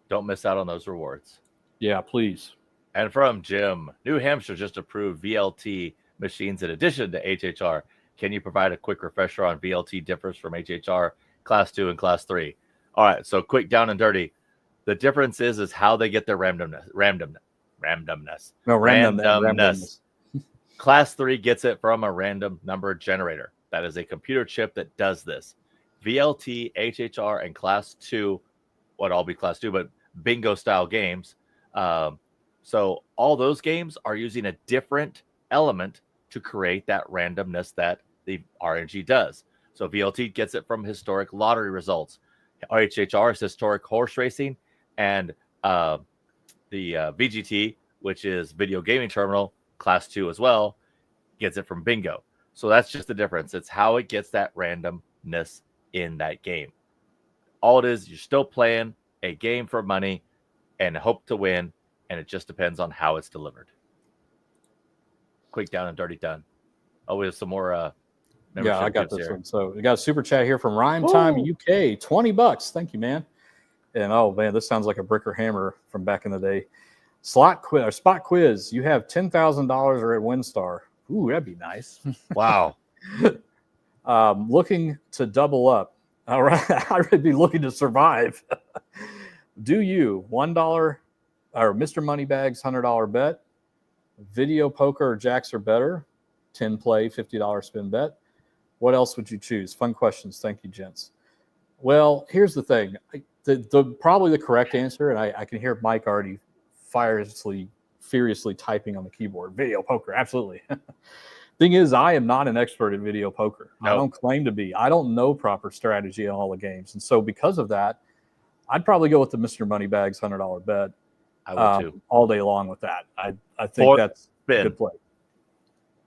Don't miss out on those rewards. Yeah, please. And from Jim, New Hampshire just approved VLT machines in addition to HHR. Can you provide a quick refresher on VLT differs from HHR Class 2 and Class 3? All right, so quick down and dirty. The difference is how they get their randomness. No, randomness. Class 3 gets it from a random number generator. That is a computer chip that does this. VLT, HHR, and Class 2, would all be Class 2, but bingo style games. So all those games are using a different element to create that randomness that the RNG does. So VLT gets it from historic lottery results. HHR is historic horse racing, and the VGT, which is video gaming terminal, Class 2 as well, gets it from bingo. So that's just the difference. It's how it gets that randomness in that game. All it is, you're still playing a game for money and hope to win, and it just depends on how it's delivered. Quick down and dirty done. Oh, we have some more yeah, I got this here. one. So we got a super chat here from Rhyme Time UK, $20. Thank you, man. And oh man, this sounds like a brick or hammer from back in the day. Spot quiz. You have $10,000 or at WinStar. Ooh, that'd be nice. Wow. Looking to double up. All right, I'd be looking to survive. Do you $1 or Mr. Moneybags $100 bet? Video poker or jacks are better. 10 play, $50 spin bet. What else would you choose? Fun questions. Thank you, gents. Well, here's the thing. Probably the correct answer, and I can hear Mike already furiously typing on the keyboard. Video poker, absolutely. Thing is, I am not an expert at video poker. Nope. I don't claim to be. I don't know proper strategy on all the games. And so because of that, I'd probably go with the Mr. Moneybags $100 bet. I would too. All day long with that. I think that's a good play.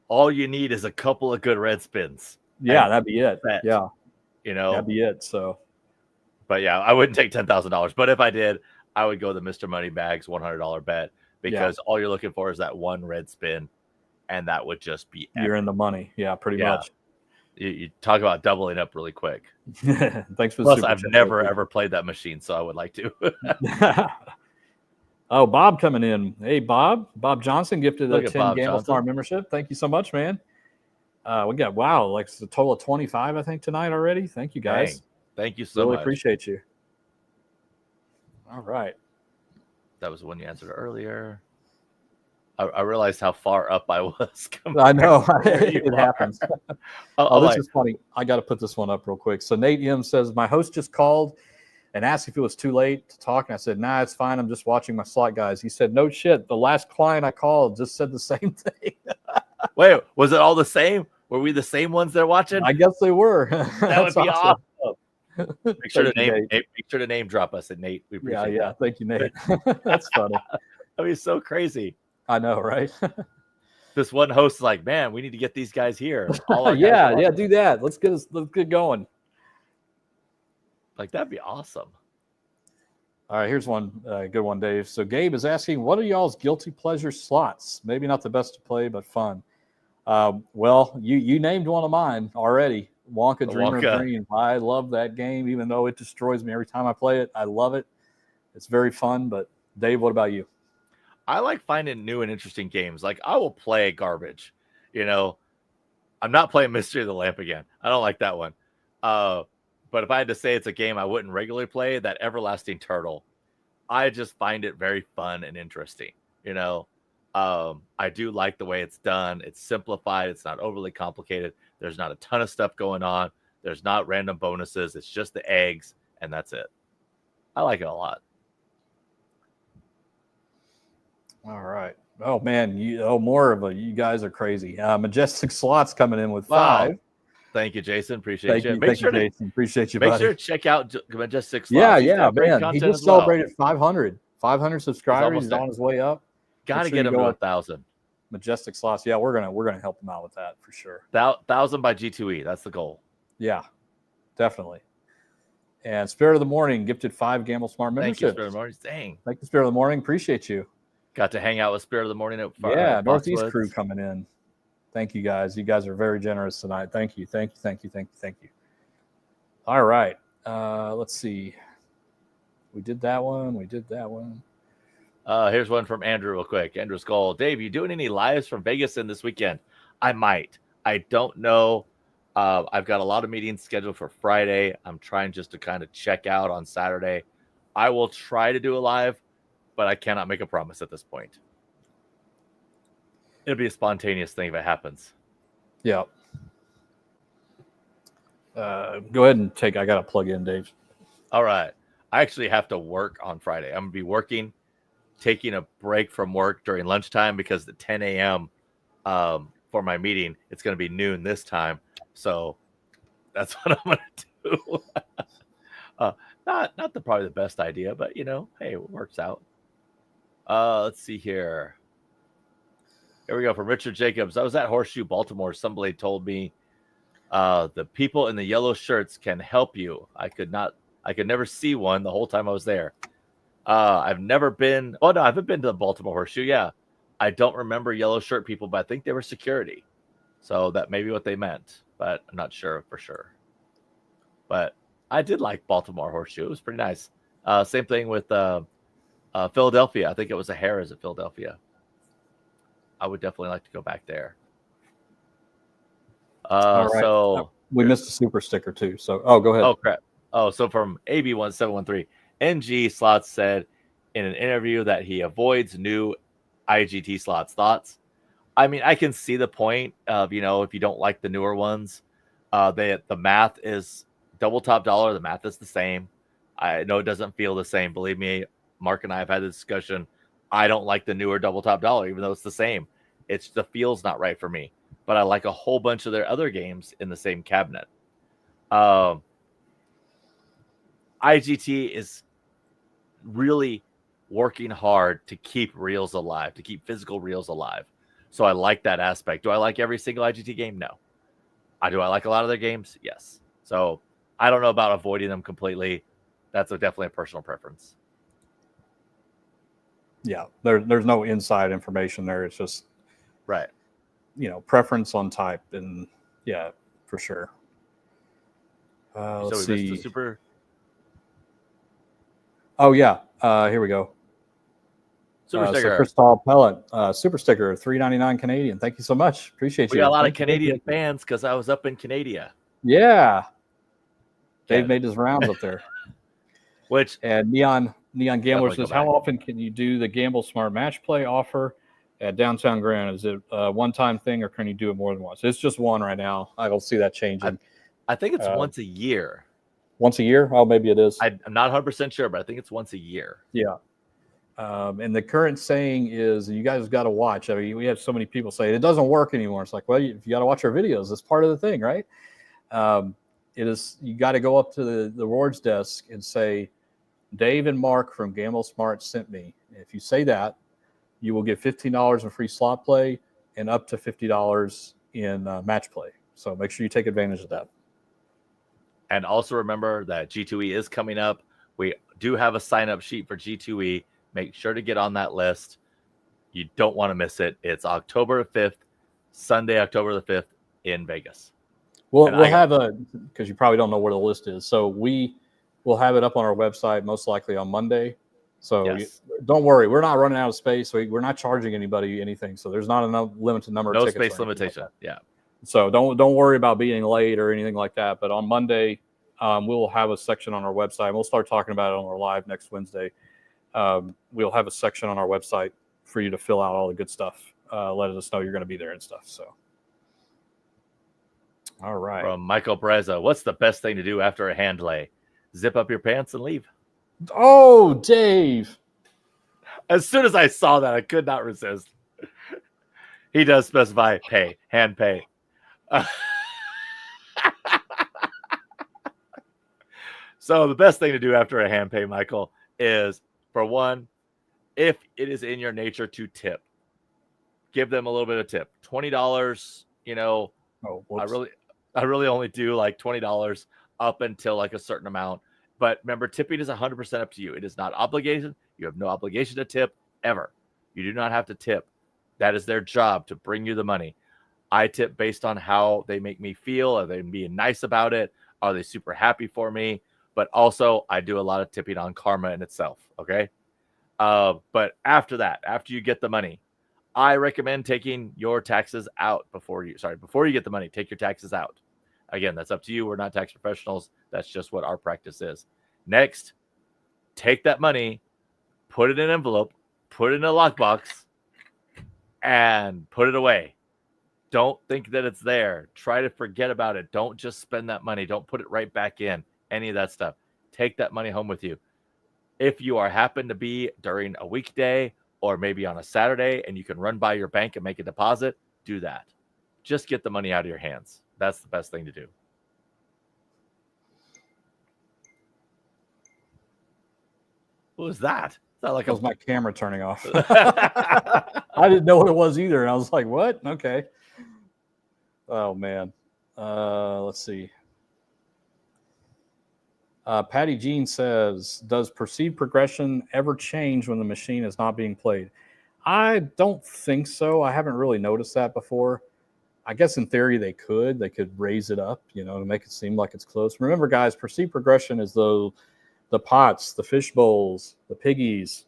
All you need is a couple of good red spins. Yeah, that'd be it. Bet. Yeah. That'd be it. So, but yeah, I wouldn't take $10,000. But if I did, I would go the Mr. Moneybags $100 bet, because all you're looking for is that one red spin, and that would just be epic. You're in the money. Yeah, pretty much. You talk about doubling up really quick. Thanks for the Plus, I've never ever played that machine, so I would like to. Oh, Bob coming in. Hey, Bob Johnson gifted a 10 Gamble Farm membership. Tink you so much, man. We got like a total of 25, I think, tonight already. Thank you, guys. Dang. Thank you so much. Really appreciate you. All right. That was the one you answered earlier. I realized how far up I was. I know. It happens. This is funny. I got to put this one up real quick. So Nate M says, my host just called and asked if it was too late to talk. And I said, nah, it's fine. I'm just watching my slot guys. He said, no shit. The last client I called just said the same thing. Wait, was it all the same? Were we the same ones they're watching? I guess they were. That would be awesome. Make sure to name drop us at Nate. We appreciate that. Thank you, Nate. That's funny. That'd be so crazy. I know, right? This one host is like, man, we need to get these guys here. Yeah, do that. Let's get going. Like, that'd be awesome. All right, here's one good one, Dave. So Gabe is asking, what are y'all's guilty pleasure slots? Maybe not the best to play, but fun. Well, you named one of mine already. Wonka Dreamer of Dreams. I love that game, even though it destroys me every time I play it. I love it. It's very fun. But Dave, what about you? I like finding new and interesting games. Like, I will play garbage, I'm not playing Mystery of the Lamp again. I don't like that one. But if I had to say it's a game I wouldn't regularly play, that Everlasting Turtle, I just find it very fun and interesting. You know, I do like the way it's done. It's simplified. It's not overly complicated. There's not a ton of stuff going on. There's not random bonuses. It's just the eggs, and that's it. I like it a lot. All right. Oh man, you guys are crazy. Majestic Slots coming in with 5. Wow. Thank you, Jason. Appreciate you. Thank you, Jason. Appreciate you, Make buddy. sure to check out Majestic Slots. Yeah, He's yeah, got great man. content He just as well. celebrated 500 subscribers. He's on his way up. Got to get him to 1,000. Majestic Slots. Yeah, we're gonna help him out with that for sure. 1,000 by G2E. That's the goal. Yeah, definitely. And Spirit of the Morning gifted 5 Gamble Smart memberships. Thank you, Spirit of the Morning. Dang. Thank you, Spirit of the Morning. Appreciate you. Got to hang out with Spirit of the Morning at Northeast crew coming in. Thank you guys. You guys are very generous tonight. Thank you. All right. Let's see. We did that one. Here's one from Andrew real quick. Andrew Skull. Dave, you doing any lives from Vegas in this weekend? I might. I don't know. I've got a lot of meetings scheduled for Friday. I'm trying just to kind of check out on Saturday. I will try to do a live, but I cannot make a promise at this point. It'll be a spontaneous thing if it happens. Yeah. Go ahead and I got to plug in, Dave. All right. I actually have to work on Friday. I'm going to be working, taking a break from work during lunchtime because at 10 a.m. For my meeting, it's going to be noon this time. So that's what I'm going to do. Not probably the best idea, but hey, it works out. Let's see here. Here we go from Richard Jacobs. I was at Horseshoe, Baltimore. Somebody told me the people in the yellow shirts can help you. I could never see one the whole time I was there. I've never been. Oh no, I haven't been to the Baltimore Horseshoe. Yeah, I don't remember yellow shirt people, but I think they were security. So that may be what they meant, but I'm not sure for sure. But I did like Baltimore Horseshoe. It was pretty nice. Same thing with Philadelphia. I think it was a Harrah's at Philadelphia. I would definitely like to go back there. All right. So we missed a super sticker too. So, go ahead. Oh, crap. Oh, so from AB1713, NG Slots said in an interview that he avoids new IGT slots. Thoughts? I mean, I can see the point of, if you don't like the newer ones, the math is double top dollar. The math is the same. I know it doesn't feel the same. Believe me, Mark and I have had this discussion. I don't like the newer double top dollar, even though it's the same. It's the feel's not right for me. But I like a whole bunch of their other games in the same cabinet. IGT is really working hard to keep reels alive, to keep physical reels alive. So I like that aspect. Do I like every single IGT game? No. Do I like a lot of their games? Yes. So I don't know about avoiding them completely. That's definitely a personal preference. Yeah, there's no inside information there. It's just right. Preference on type, and yeah, for sure. Let's see. Super. Oh yeah, here we go. Super sticker. So Crystal Pellet, super sticker, $3.99 Canadian. Thank you so much. Appreciate you. We got a lot of Canadian fans because I was up in Canada. Yeah. Dave made his rounds up there. And Neon Gambler says, how often can you do the Gamble Smart Match Play offer at Downtown Grand? Is it a one-time thing, or can you do it more than once? It's just one right now. I don't see that changing. I think it's once a year. Once a year? Oh, maybe it is. I'm not 100% sure, but I think it's once a year. Yeah. And the current saying is, you guys got to watch. I mean, we have so many people say it doesn't work anymore. It's like, well, you got to watch our videos. It's part of the thing, right? It is. You got to go up to the rewards desk and say, Dave and Mark from Gamble Smart sent me. If you say that, you will get $15 in free slot play and up to $50 in match play. So make sure you take advantage of that. And also remember that G2E is coming up. We do have a sign-up sheet for G2E. Make sure to get on that list. You don't want to miss it. It's October 5th, Sunday, October the 5th in Vegas. We'll have because you probably don't know where the list is. So we'll have it up on our website most likely on Monday. So don't worry. We're not running out of space. We're not charging anybody anything. So there's not enough limited number of tickets. No space limitation. Yeah. So don't worry about being late or anything like that. But on Monday, we'll have a section on our website. We'll start talking about it on our live next Wednesday. We'll have a section on our website for you to fill out all the good stuff. Let us know you're going to be there and stuff. So, all right. From Michael Pereza, what's the best thing to do after a hand lay? Zip up your pants and leave. Oh, Dave. As soon as I saw that, I could not resist. He does specify pay, hand pay. So the best thing to do after a hand pay, Michael, is, for one, if it is in your nature to tip, give them a little bit of tip. $20, you know, I really only do like $20 up until like a certain amount. But remember, tipping is 100% up to you. It is not obligation. You have no obligation to tip ever. You do not have to tip. That is their job, to bring you the money. I tip based on how they make me feel. Are they being nice about it? Are they super happy for me? But also, I do a lot of tipping on karma in itself. Okay. But after that, after you get the money, I recommend taking your taxes out before you get the money. Take your taxes out. Again, that's up to you. We're not tax professionals. That's just what our practice is. Next, take that money, put it in an envelope, put it in a lockbox, and put it away. Don't think that it's there. Try to forget about it. Don't just spend that money. Don't put it right back in. Any of that stuff. Take that money home with you. If you happen to be during a weekday or maybe on a Saturday and you can run by your bank and make a deposit, do that. Just get the money out of your hands. That's the best thing to do. What was that? That was my camera turning off. I didn't know what it was either. And I was like, what? Okay. Oh, man. Let's see. Patty Jean says, does perceived progression ever change when the machine is not being played? I don't think so. I haven't really noticed that before. I guess in theory they could raise it up, to make it seem like it's close. Remember, guys, perceived progression is the pots, the fish bowls, the piggies,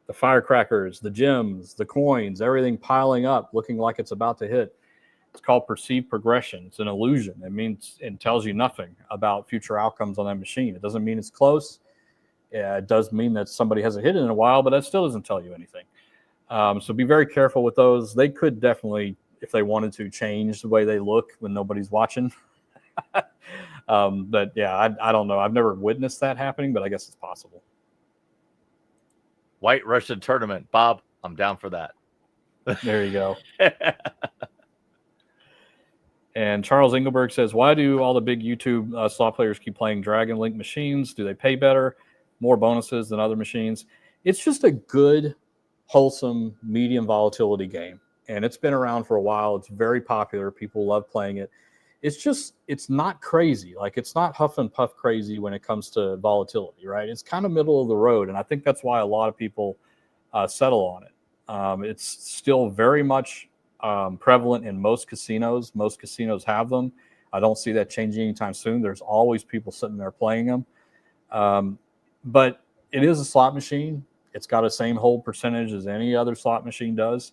the firecrackers, the gems, the coins, everything piling up, looking like it's about to hit. It's called perceived progression. It's an illusion. It means it tells you nothing about future outcomes on that machine. It doesn't mean it's close. It does mean that somebody hasn't hit it in a while, but that still doesn't tell you anything. So be very careful with those. They could definitely, if they wanted to, change the way they look when nobody's watching. But yeah, I don't know. I've never witnessed that happening, but I guess it's possible. White Russian tournament. Bob, I'm down for that. There you go. And Charles Engelberg says, why do all the big YouTube slot players keep playing Dragon Link machines? Do they pay better, more bonuses than other machines? It's just a good, wholesome, medium volatility game. And it's been around for a while. It's very popular. People love playing it. It's not crazy. Like, it's not huff and puff crazy when it comes to volatility, right? It's kind of middle of the road. And I think that's why a lot of people settle on it. It's still very much prevalent in most casinos. Most casinos have them. I don't see that changing anytime soon. There's always people sitting there playing them. But it is a slot machine. It's got the same hold percentage as any other slot machine does.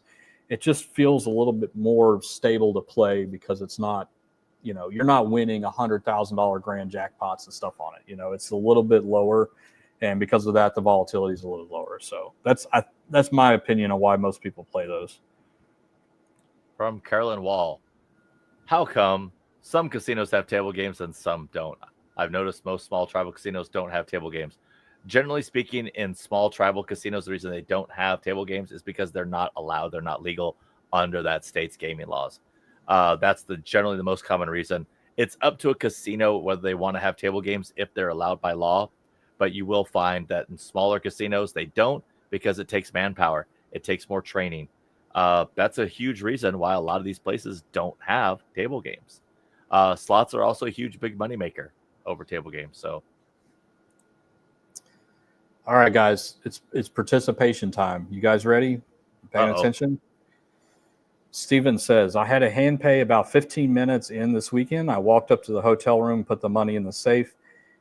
It just feels a little bit more stable to play because it's not, you're not winning $100,000 grand jackpots and stuff on it. It's a little bit lower. And because of that, the volatility is a little lower. So that's my opinion on why most people play those. From Carolyn Wall, how come some casinos have table games and some don't? I've noticed most small tribal casinos don't have table games. Generally speaking, in small tribal casinos, the reason they don't have table games is because they're not allowed. They're not legal under that state's gaming laws. That's generally the most common reason. It's up to a casino whether they want to have table games if they're allowed by law. But you will find that in smaller casinos, they don't, because it takes manpower. It takes more training. That's a huge reason why a lot of these places don't have table games. Slots are also a huge, big money maker over table games. So, all right, guys, it's participation time. You guys ready? Paying attention? Steven says, I had a hand pay about 15 minutes in this weekend. I walked up to the hotel room, put the money in the safe,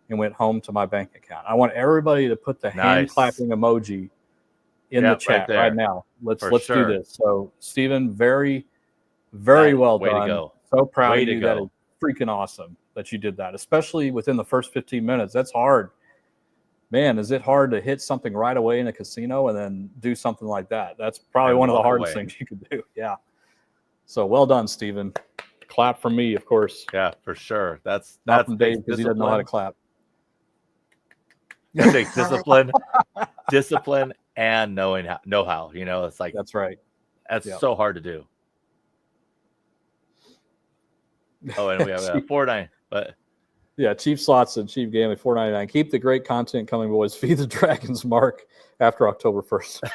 and went home to my bank account. I want everybody to put the hand clapping emoji in the chat right now. Let's do this. So, Steven, very, very well done. so proud Way of to you. That go. is freaking awesome that you did that, especially within the first 15 minutes. That's hard. Man, is it hard to hit something right away in a casino and then do something like that? That's probably And one of the walk hardest away. things you could do. Yeah. So well done, Steven. Clap from me, of course. Yeah, for sure. Not That's from Dave because he doesn't know how to clap. That takes discipline, and know-how. You know, it's like That's right. that's Yep. so hard to do. Oh, and we have 4-9, but yeah, Chief Slots and Chief Gambling $4.99. Keep the great content coming, boys. Feed the Dragons, Mark, after October 1st.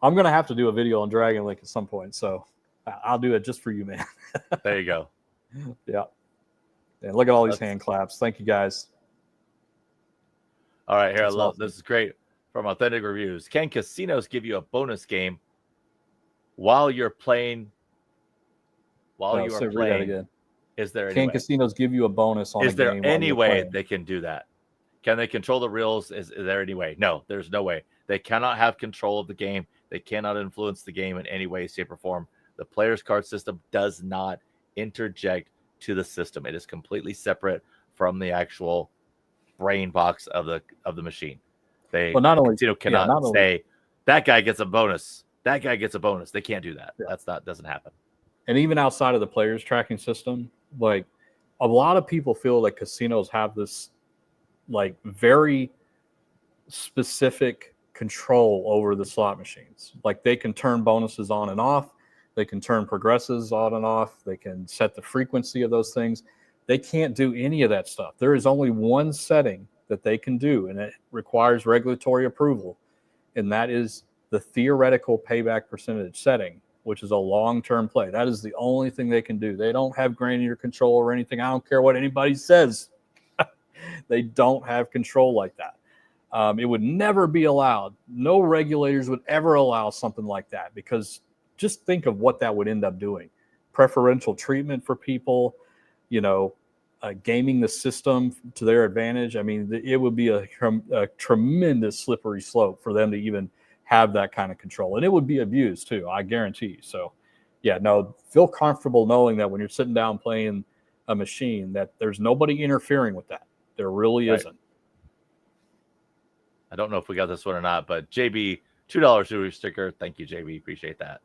I'm gonna have to do a video on Dragon Link at some point, so I'll do it just for you, man. there you go. Yeah. And look at all these hand claps. Thank you, guys. All right, here That's I love awesome. this is great from Authentic Reviews. Can casinos give you a bonus game while you're playing? While you are read that playing, again. is there any Can way? casinos give you a bonus on Is a there game? While any you're way playing? they can do that? Can they control the reels? Is there any way? No, there's no way. They cannot have control of the game. They cannot influence the game in any way, shape, or form. The player's card system does not interject to the system. It is completely separate from the actual brain box of the machine. They Well, not only casino yeah, cannot not only say that guy gets a bonus. That guy gets a bonus. They can't do that. Yeah. Doesn't happen. and even outside of the players tracking system, like a lot of people feel like casinos have this like very specific control over the slot machines. Like they can turn bonuses on and off, they can turn progresses on and off, they can set the frequency of those things. They can't do any of that stuff. There is only one setting that they can do, and it requires regulatory approval, and that is the theoretical payback percentage setting, which is a long-term play. That is the only thing they can do. They don't have granular control or anything. I don't care what anybody says. They don't have control like that. It would never be allowed. No regulators would ever allow something like that, because just think of what that would end up doing. Preferential treatment for people, gaming the system to their advantage. I mean, it would be a tremendous slippery slope for them to even have that kind of control. And it would be abused too, I guarantee you. So, yeah, no, feel comfortable knowing that when you're sitting down playing a machine that there's nobody interfering with that. There really isn't. I don't know if we got this one or not, but JB, $2 super sticker. Thank you, JB. Appreciate that.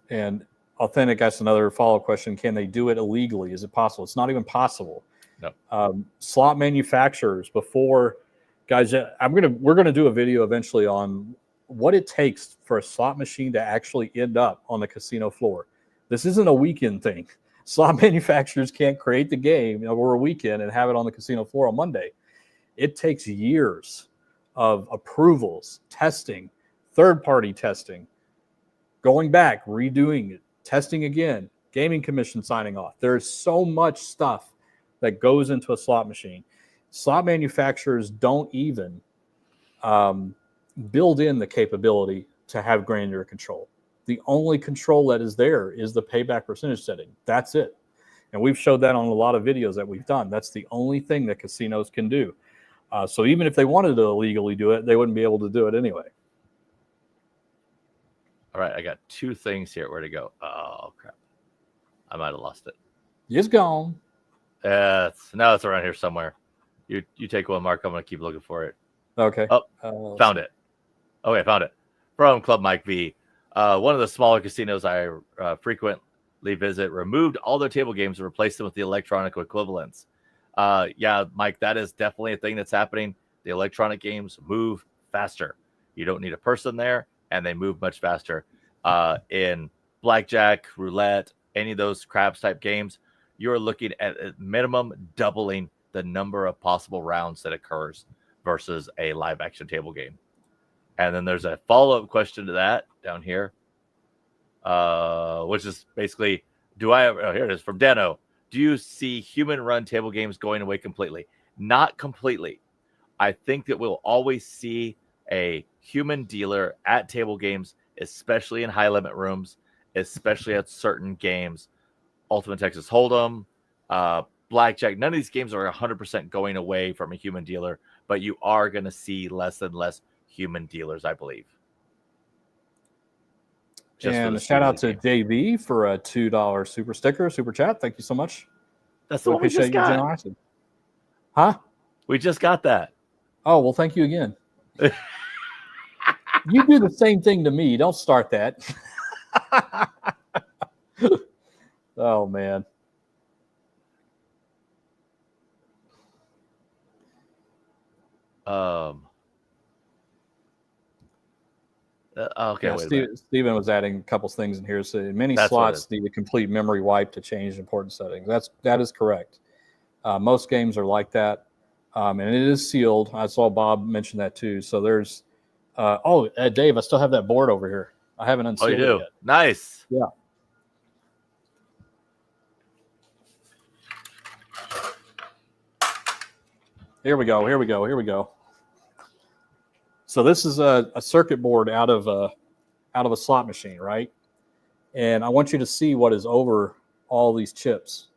And Authentic asked another follow-up question. Can they do it illegally? Is it possible? It's not even possible. No. Slot manufacturers before, guys, we're gonna do a video eventually on what it takes for a slot machine to actually end up on the casino floor. This isn't a weekend thing. Slot manufacturers can't create the game over a weekend and have it on the casino floor on Monday. It takes years of approvals, testing, third-party testing, going back, redoing it, testing again, gaming commission signing off. There's so much stuff that goes into a slot machine. Slot manufacturers don't even build in the capability to have granular control. The only control that is there is the payback percentage setting. That's it. And we've showed that on a lot of videos that we've done. That's the only thing that casinos can do. So even if they wanted to illegally do it, they wouldn't be able to do it anyway. All right, I got two things here. Where to go? Oh, crap. I might have lost it. It's gone. It's around here somewhere. You take one, Mark. I'm going to keep looking for it. Okay. Oh, found it. Okay, found it. From Club Mike V. One of the smaller casinos I frequently visit removed all their table games and replaced them with the electronic equivalents. Yeah, Mike, that is definitely a thing that's happening. The electronic games move faster. You don't need a person there, and they move much faster. In blackjack, roulette, any of those craps type games, you're looking at minimum doubling the number of possible rounds that occurs versus a live action table game. And then there's a follow-up question to that down here, which is basically, here it is from Dano. Do you see human-run table games going away completely? Not completely. I think that we'll always see a human dealer at table games, especially in high-limit rooms, especially at certain games. Ultimate Texas Hold'em, blackjack. None of these games are 100% going away from a human dealer, but you are going to see less and less human dealers, I believe. Just for And the a shout speed of out the to game. JB for a $2 super chat. Thank you so much. That's the We one we appreciate just your got. generosity. Huh? We just got that. Oh, well, thank you again. You do the same thing to me. Don't start that. Oh, man. Okay, Yeah, wait a minute. Steven was adding a couple things in here. So many That's what it slots need a complete memory wipe to change important settings. That is correct. Most games are like that, and it is sealed. I saw Bob mention that too. So there's, Dave, I still have that board over here. I haven't Oh, unsealed you it do? yet. Nice. Yeah. Here we go. So this is a circuit board out of a slot machine, right? And I want you to see what is over all these chips.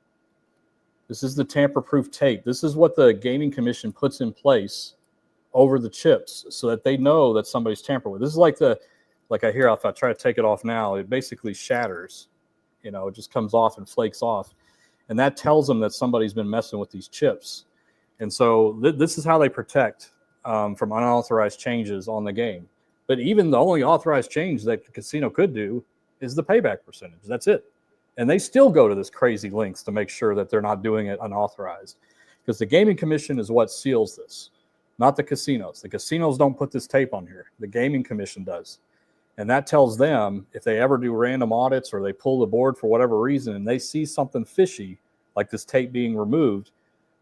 This is the tamper-proof tape. This is what the Gaming Commission puts in place over the chips so that they know that somebody's tampered with. This is like I hear if I try to take it off now, it basically shatters. It just comes off and flakes off. And that tells them that somebody's been messing with these chips. And so this is how they protect from unauthorized changes on the game. But even the only authorized change that the casino could do is the payback percentage. That's it. And they still go to this crazy lengths to make sure that they're not doing it unauthorized. Because the Gaming Commission is what seals this, not the casinos. The casinos don't put this tape on here. The Gaming Commission does. And that tells them if they ever do random audits or they pull the board for whatever reason and they see something fishy, like this tape being removed,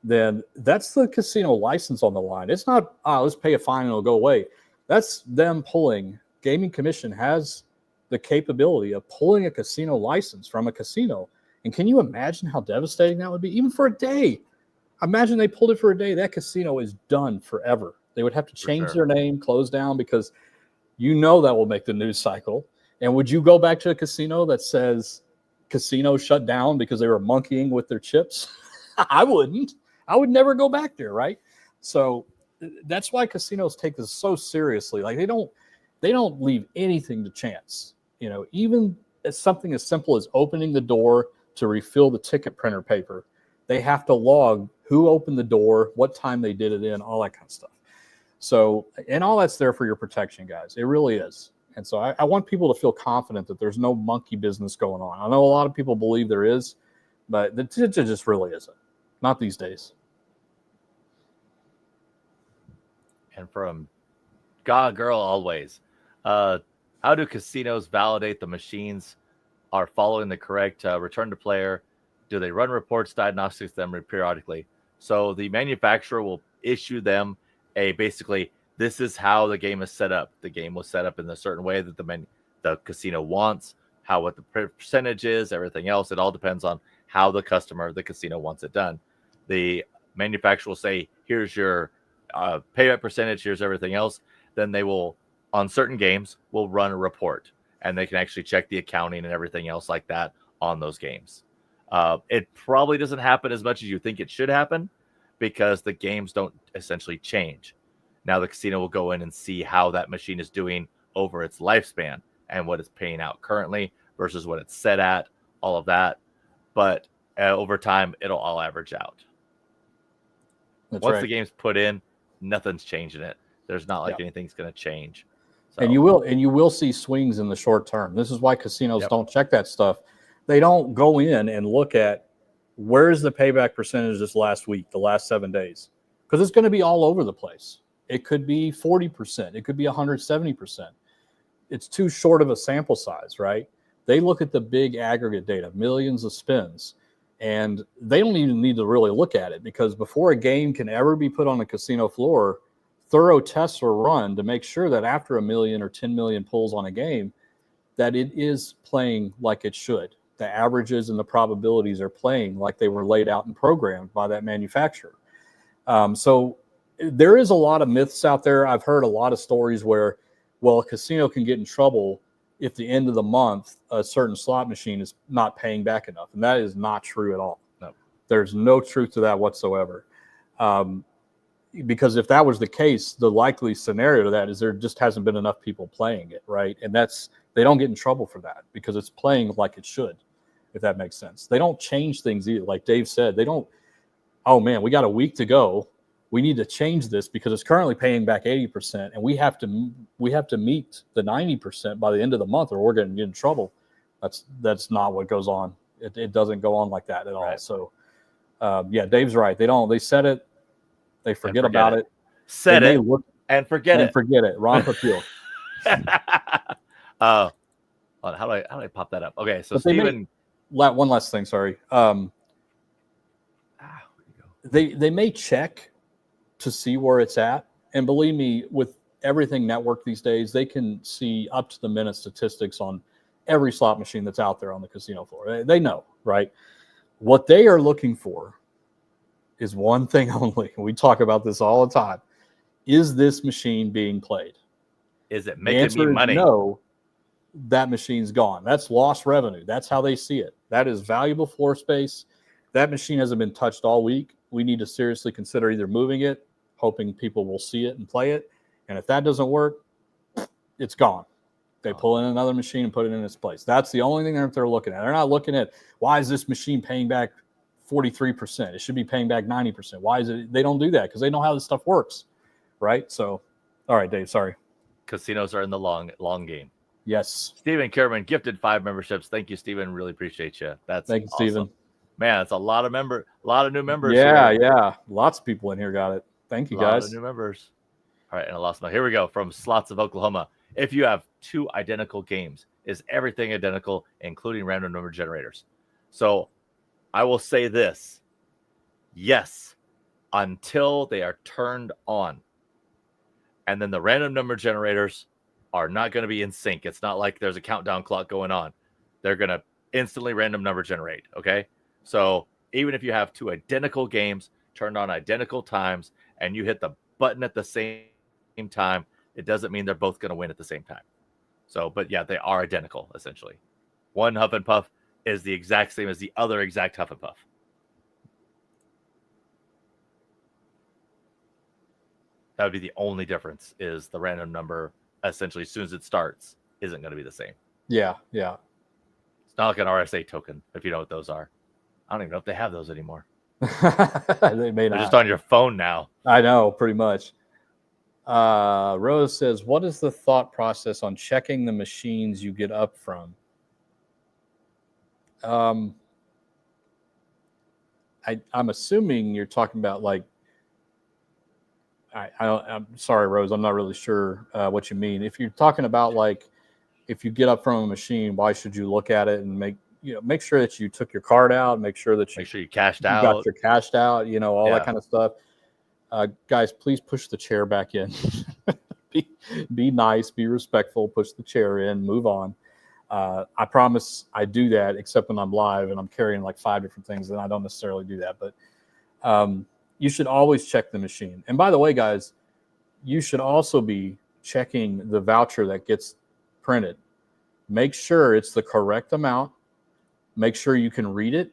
then that's the casino license on the line. It's not, let's pay a fine and it'll go away. That's them pulling. Gaming Commission has the capability of pulling a casino license from a casino. And can you imagine how devastating that would be? Even for a day. Imagine they pulled it for a day. That casino is done forever. They would have to change their name, close down, because that will make the news cycle. And would you go back to a casino that says casino shut down because they were monkeying with their chips? I wouldn't. I would never go back there, right? So that's why casinos take this so seriously. Like they don't leave anything to chance. Even as something as simple as opening the door to refill the ticket printer paper, they have to log who opened the door, what time they did it in, all that kind of stuff. So, and all that's there for your protection, guys. It really is. And so I want people to feel confident that there's no monkey business going on. I know a lot of people believe there is, but it just really isn't. Not these days. And from God Girl always, how do casinos validate the machines are following the correct return to player? Do they run reports, diagnostics them periodically? So the manufacturer will issue them basically, this is how the game is set up. The game was set up in a certain way that the casino wants, what the percentage is, everything else. It all depends on how the casino wants it done. The manufacturer will say, here's your payback percentage, here's everything else. Then they will, on certain games, will run a report, and they can actually check the accounting and everything else like that on those games. It probably doesn't happen as much as you think it should happen because the games don't essentially change. Now the casino will go in and see how that machine is doing over its lifespan and what it's paying out currently versus what it's set at, all of that. But over time, it'll all average out. Once the game's put in, nothing's changing it. There's not like anything's going to change. So. And you will see swings in the short term. This is why casinos don't check that stuff. They don't go in and look at where's the payback percentage this last week, the last 7 days, because it's going to be all over the place. It could be 40%. It could be 170%. It's too short of a sample size, right? They look at the big aggregate data, millions of spins, and they don't even need to really look at it because before a game can ever be put on a casino floor, thorough tests are run to make sure that after 1 million or 10 million pulls on a game, that it is playing like it should. The averages and the probabilities are playing like they were laid out and programmed by that manufacturer. So there is a lot of myths out there. I've heard a lot of stories where, a casino can get in trouble if the end of the month a certain slot machine is not paying back enough. And that is not true at all. No. There's no truth to that whatsoever. Because if that was the case, the likely scenario to that is there just hasn't been enough people playing it, right? And that's they don't get in trouble for that because it's playing like it should, if that makes sense. They don't change things either. Like Dave said, they don't, oh man, we got a week to go. We need to change this because it's currently paying back 80%, and we have to meet the 90% by the end of the month, or we're going to get in trouble. That's not what goes on. It doesn't go on like that at all. Right. So, yeah, Dave's right. They set it, they forget about it. Set it and forget it. Forget it. Ron Papil. How do I pop that up? Okay, so Steven. One last thing, sorry. They may check to see where it's at, and believe me, with everything networked these days, they can see up to the minute statistics on every slot machine that's out there on the casino floor. They know, right? What they are looking for is one thing only. We talk about this all the time. Is this machine being played? Is it making me money? No, that machine's gone. That's lost revenue. That's how they see it. That is valuable floor space. That machine hasn't been touched all week. We need to seriously consider either moving it, hoping people will see it and play it. And if that doesn't work, it's gone. They pull in another machine and put it in its place. That's the only thing that they're looking at. They're not looking at, why is this machine paying back 43%? It should be paying back 90%. Why is it? They don't do that because they know how this stuff works, right? So, all right, Dave, sorry. Casinos are in the long game. Yes. Stephen Kierman gifted 5 memberships. Thank you, Stephen. Really appreciate you. Thank you, awesome. Stephen. Man, it's a lot of new members. Yeah. Lots of people in here got it. Thank you, guys. A lot of new members. All right, and I lost my. Here we go from Slots of Oklahoma. If you have 2 identical games, is everything identical, including random number generators? So I will say this. Yes, until they are turned on. And then the random number generators are not going to be in sync. It's not like there's a countdown clock going on. They're going to instantly random number generate, okay? So even if you have 2 identical games turned on identical times and you hit the button at the same time, it doesn't mean they're both going to win at the same time. So, but yeah, they are identical, essentially. One Huff and Puff is the exact same as the other exact Huff and Puff. That would be the only difference, is the random number, essentially, as soon as it starts, isn't going to be the same. Yeah. It's not like an RSA token, if you know what those are. I don't even know if they have those anymore. They may not. They're just on your phone now. I know, pretty much. Rose says, what is the thought process on checking the machines you get up from? I'm assuming you're talking about, like, I'm sorry, Rose, I'm not really sure what you mean. If you're talking about, like, if you get up from a machine, why should you look at it and make sure that you took your card out, make sure you cashed out, got your cashed out, all that kind of stuff. Guys, please push the chair back in. be nice, be respectful, push the chair in, move on. I promise I do that, except when I'm live and I'm carrying like 5 different things, then I don't necessarily do that. But you should always check the machine. And by the way, guys, you should also be checking the voucher that gets printed. Make sure it's the correct amount. Make sure you can read it,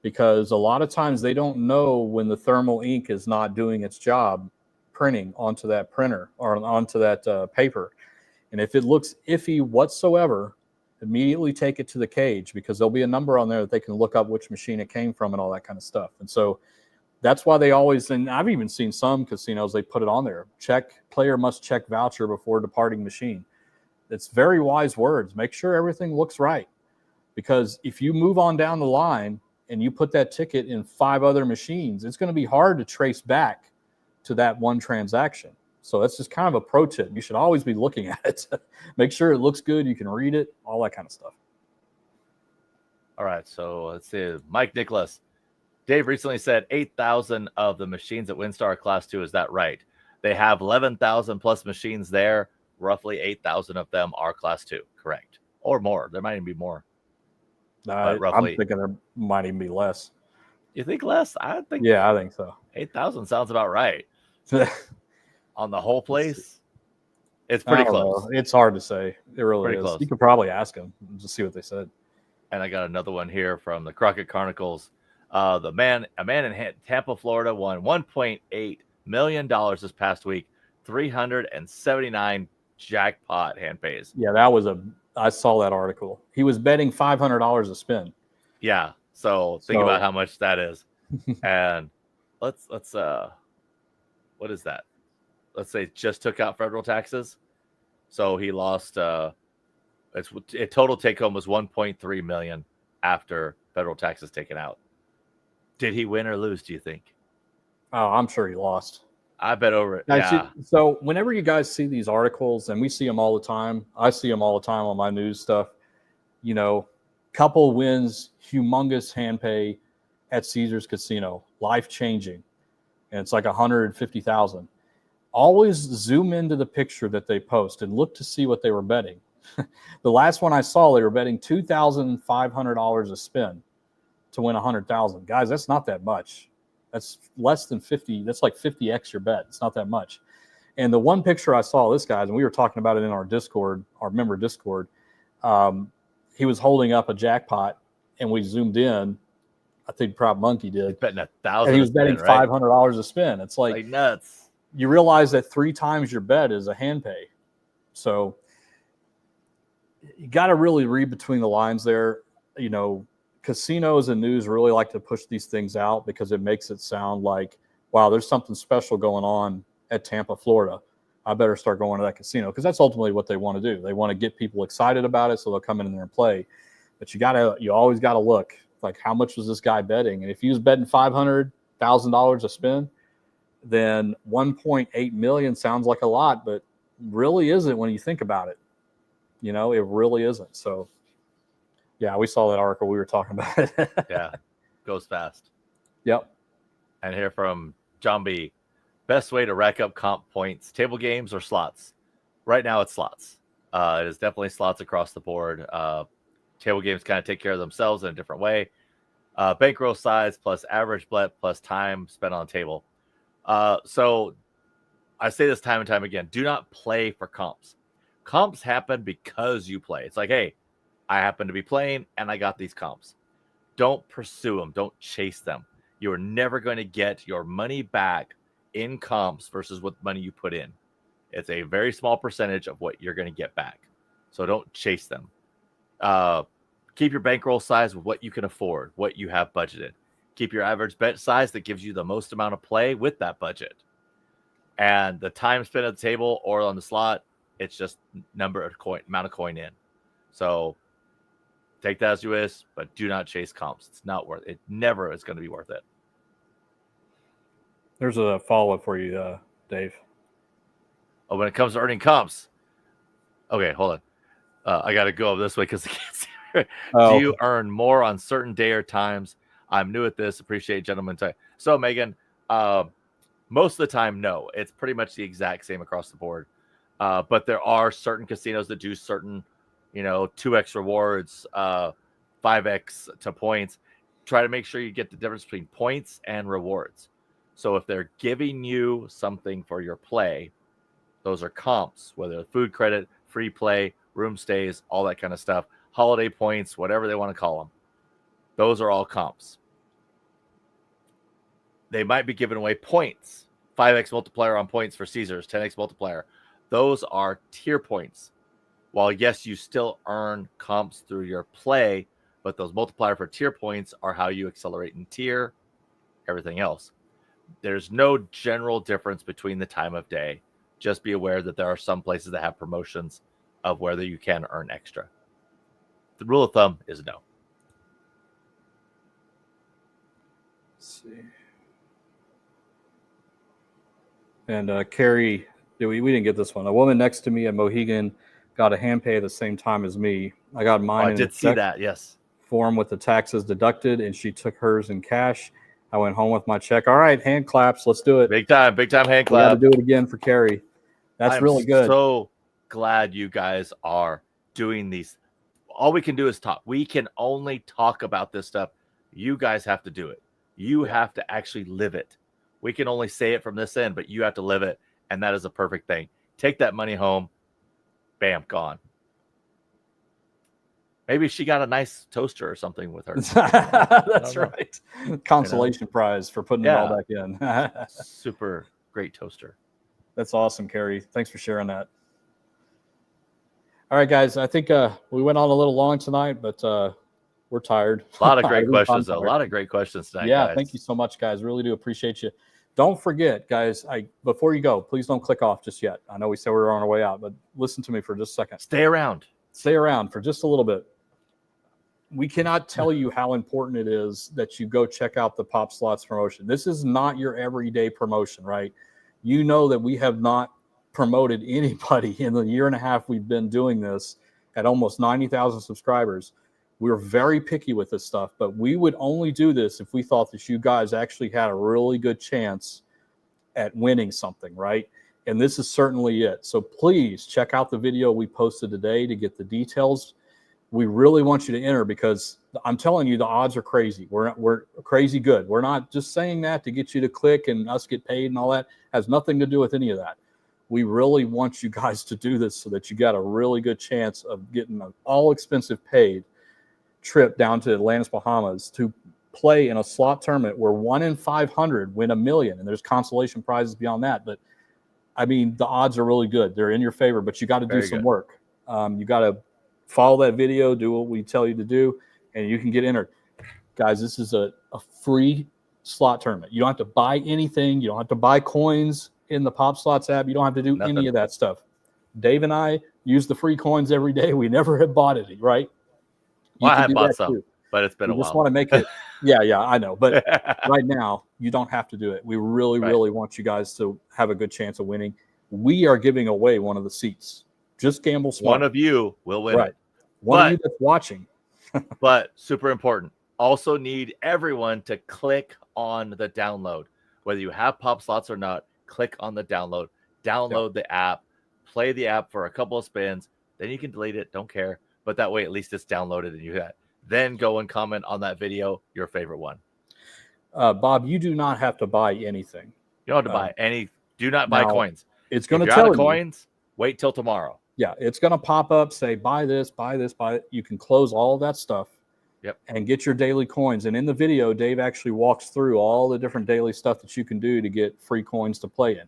because a lot of times they don't know when the thermal ink is not doing its job printing onto that printer or onto that paper. And if it looks iffy whatsoever, immediately take it to the cage, because there'll be a number on there that they can look up which machine it came from and all that kind of stuff. And so that's why they always, and I've even seen some casinos, they put it on there. Player must check voucher before departing machine. It's very wise words. Make sure everything looks right. Because if you move on down the line and you put that ticket in 5 other machines, it's going to be hard to trace back to that one transaction. So that's just kind of a pro tip. You should always be looking at it. Make sure it looks good, you can read it, all that kind of stuff. All right, so let's see. Mike Nicholas. Dave recently said 8,000 of the machines at WinStar are Class 2. Is that right? They have 11,000 plus machines there. Roughly 8,000 of them are Class 2. Correct. Or more. There might even be more. Roughly, I'm thinking there might even be less. You think less? I think so. 8,000 sounds about right. On the whole place, it's pretty close. Know. It's hard to say. It really pretty is. Close. You could probably ask them and just see what they said. And I got another one here from the Crockett Chronicles. A man in Tampa, Florida, won $1.8 million this past week. 379 jackpot hand pays. Yeah, that was a I saw that article. He was betting $500 a spin. Yeah. So think about how much that is. And let's what is that? Let's say just took out federal taxes. So he lost total take home was 1.3 million after federal taxes taken out. Did he win or lose, do you think? Oh, I'm sure he lost. I bet over it. Guys, Yeah. so whenever you guys see these articles, and we see them all the time, I see them all the time on my news stuff, couple wins, humongous hand pay at Caesars Casino, life-changing. And it's like 150,000. Always zoom into the picture that they post and look to see what they were betting. The last one I saw, they were betting $2,500 a spin to win 100,000. Guys, that's not that much. That's less than 50. That's like 50x your bet. It's not that much. And the one picture I saw, this guy's, and we were talking about it in our Discord, our member Discord. He was holding up a jackpot, and we zoomed in. I think Prop Monkey did. He's betting 1,000. And he was betting $500 a spin. It's like nuts. You realize that 3 times your bet is a hand pay. So you got to really read between the lines there. Casinos and news really like to push these things out because it makes it sound like, wow, there's something special going on at Tampa, Florida. I better start going to that casino, because that's ultimately what they want to do. They want to get people excited about it, so they'll come in there and play. But you always got to look, like, how much was this guy betting? And if he was betting $500,000 a spin, then 1.8 million sounds like a lot, but really isn't when you think about it. It really isn't. So, yeah, we saw that article. We were talking about it. Yeah, goes fast. Yep. And here from John B. Best way to rack up comp points, table games or slots? Right now it's slots. It is definitely slots across the board. Table games kind of take care of themselves in a different way. Bankroll size plus average bet plus time spent on the table. So I say this time and time again, do not play for comps. Comps happen because you play. It's like, hey, I happen to be playing and I got these comps. Don't pursue them. Don't chase them. You are never going to get your money back in comps versus what money you put in. It's a very small percentage of what you're going to get back. So don't chase them. Keep your bankroll size with what you can afford, what you have budgeted. Keep your average bet size that gives you the most amount of play with that budget. And the time spent at the table or on the slot, it's just amount of coin in. So take that as you wish, but do not chase comps. It's not worth it. It never is going to be worth it. There's a follow-up for you, Dave. Oh, when it comes to earning comps. Okay, hold on. I got to go up this way because I can't see it. Do you earn more on certain day or times? I'm new at this. Appreciate gentlemen time. So, Megan, most of the time, no. It's pretty much the exact same across the board. But there are certain casinos that do certain, 2x rewards, 5x to points. Try to make sure you get the difference between points and rewards. So if they're giving you something for your play, those are comps, whether food credit, free play, room stays, all that kind of stuff, holiday points, whatever they want to call them. Those are all comps. They might be giving away points, 5x multiplier on points for Caesars, 10x multiplier. Those are tier points. While, yes, you still earn comps through your play, but those multiplier for tier points are how you accelerate in tier, everything else. There's no general difference between the time of day. Just be aware that there are some places that have promotions of whether you can earn extra. The rule of thumb is no. Let's see. And Carrie, we didn't get this one. A woman next to me at Mohegan got a hand pay at the same time as me. I got mine. I did see that, yes. Form with the taxes deducted, and she took hers in cash. I went home with my check. All right, hand claps. Let's do it. Big time hand clap. We got to do it again for Carrie. That's really good. So glad you guys are doing these. All we can do is talk. We can only talk about this stuff. You guys have to do it. You have to actually live it. We can only say it from this end, but you have to live it, and that is a perfect thing. Take that money home. Bam, gone. Maybe she got a nice toaster or something with her. That's right. Consolation prize for putting it all back in. Super great toaster. That's awesome, Carrie. Thanks for sharing that. All right, guys. I think we went on a little long tonight, but we're tired. A lot of great At least I'm questions, though. A tired. lot of great questions tonight, Yeah, guys. thank you so much, guys. Really do appreciate you. Don't forget, guys, before you go, please don't click off just yet. I know we said we were on our way out, but listen to me for just a second. Stay around. Stay around for just a little bit. We cannot tell you how important it is that you go check out the Pop Slots promotion. This is not your everyday promotion, right? You know that we have not promoted anybody in the year and a half we've been doing this at almost 90,000 subscribers. We're very picky with this stuff, but we would only do this if we thought that you guys actually had a really good chance at winning something, right? And this is certainly it. So please check out the video we posted today to get the details. We really want you to enter because I'm telling you, the odds are crazy. We're crazy good. We're not just saying that to get you to click and us get paid and all that. It has nothing to do with any of that. We really want you guys to do this so that you got a really good chance of getting an all-expensive paid trip down to Atlantis, Bahamas to play in a slot tournament where 1 in 500 win $1 million, and there's consolation prizes beyond that. But I mean, the odds are really good. They're in your favor, but you got to do some work. You got to follow that video, do what we tell you to do, and you can get entered. Guys, this is a free slot tournament. You don't have to buy anything. You don't have to buy coins in the Pop Slots app. You don't have to do any of that stuff. Dave and I use the free coins every day. We never have bought any, right? Well, I have bought some, but it's been a while. We just want to make it. Yeah, I know. But right now, you don't have to do it. We really, really want you guys to have a good chance of winning. We are giving away one of the seats. Just gamble smart. One of you will win it. One of you that's watching. But super important. Also need everyone to click on the download. Whether you have Pop Slots or not, click on the download. Download the app. Play the app for a couple of spins. Then you can delete it. Don't care. But that way, at least it's downloaded and you have. Then go and comment on that video, your favorite one. Bob, you do not have to buy anything. You don't have to buy any. Do not buy coins. It's going to tell you. Coins, wait till tomorrow. Yeah, it's going to pop up, say, buy this, buy this, buy it. You can close all of that stuff. Yep. And get your daily coins. And in the video, Dave actually walks through all the different daily stuff that you can do to get free coins to play in.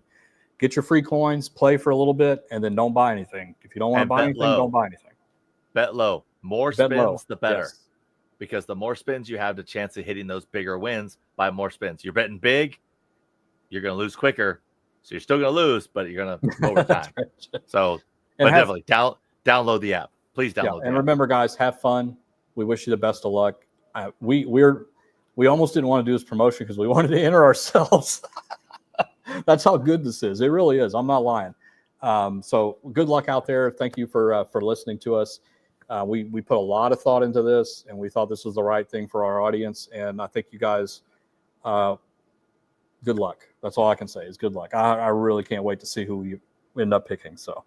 Get your free coins, play for a little bit, and then don't buy anything. If you don't want to buy anything, don't buy anything. Bet low. More spins, the better. Yes. Because the more spins you have, the chance of hitting those bigger wins by more spins. You're betting big, you're going to lose quicker. So you're still going to lose, but you're going to over time. So, but definitely download the app. Please download the app. And remember, guys, have fun. We wish you the best of luck. We almost didn't want to do this promotion because we wanted to enter ourselves. That's how good this is. It really is. I'm not lying. So good luck out there. Thank you for listening to us. We put a lot of thought into this, and we thought this was the right thing for our audience. And I think you guys, good luck. That's all I can say is good luck. I really can't wait to see who you end up picking. So,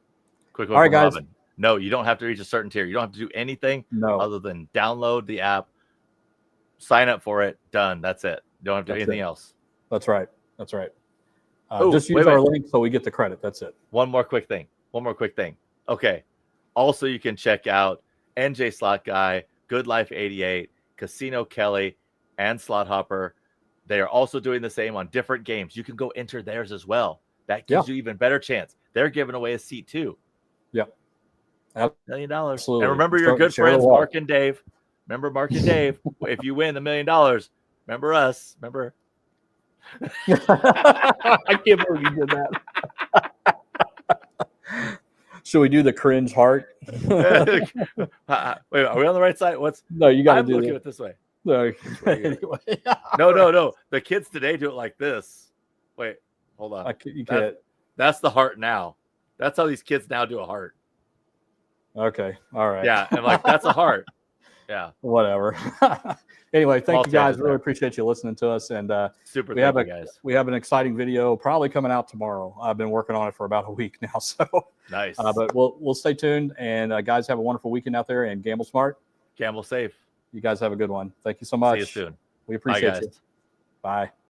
quick one, all right, guys. Robin. No, you don't have to reach a certain tier. You don't have to do anything other than download the app, sign up for it, done. That's it. You don't have to do anything else. That's right. That's right. Just use our link so we get the credit. That's it. One more quick thing. Okay. Also, you can check out NJ Slot Guy, Good Life 88, Casino Kelly, and Slot Hopper. They are also doing the same on different games. You can go enter theirs as well. That gives you even better chance. They're giving away a seat too. Yeah. $1 million. Absolutely. And remember your good friends, Mark and Dave. Remember Mark and Dave. If you win $1 million, remember us. Remember. I can't believe you did that. Should we do the cringe heart? Wait, are we on the right side? No, you got to do looking at it this way. No, anyway. No. The kids today do it like this. Wait, hold on. You can't. That's the heart now. That's how these kids now do a heart. Okay. All right. Yeah. And like, that's a heart. Yeah. Whatever. Anyway, thank you guys. Really appreciate you listening to us. And super. We have an exciting video probably coming out tomorrow. I've been working on it for about a week now. So nice. But we'll stay tuned. And guys, have a wonderful weekend out there and gamble smart. Gamble safe. You guys have a good one. Thank you so much. See you soon. We appreciate you. Bye.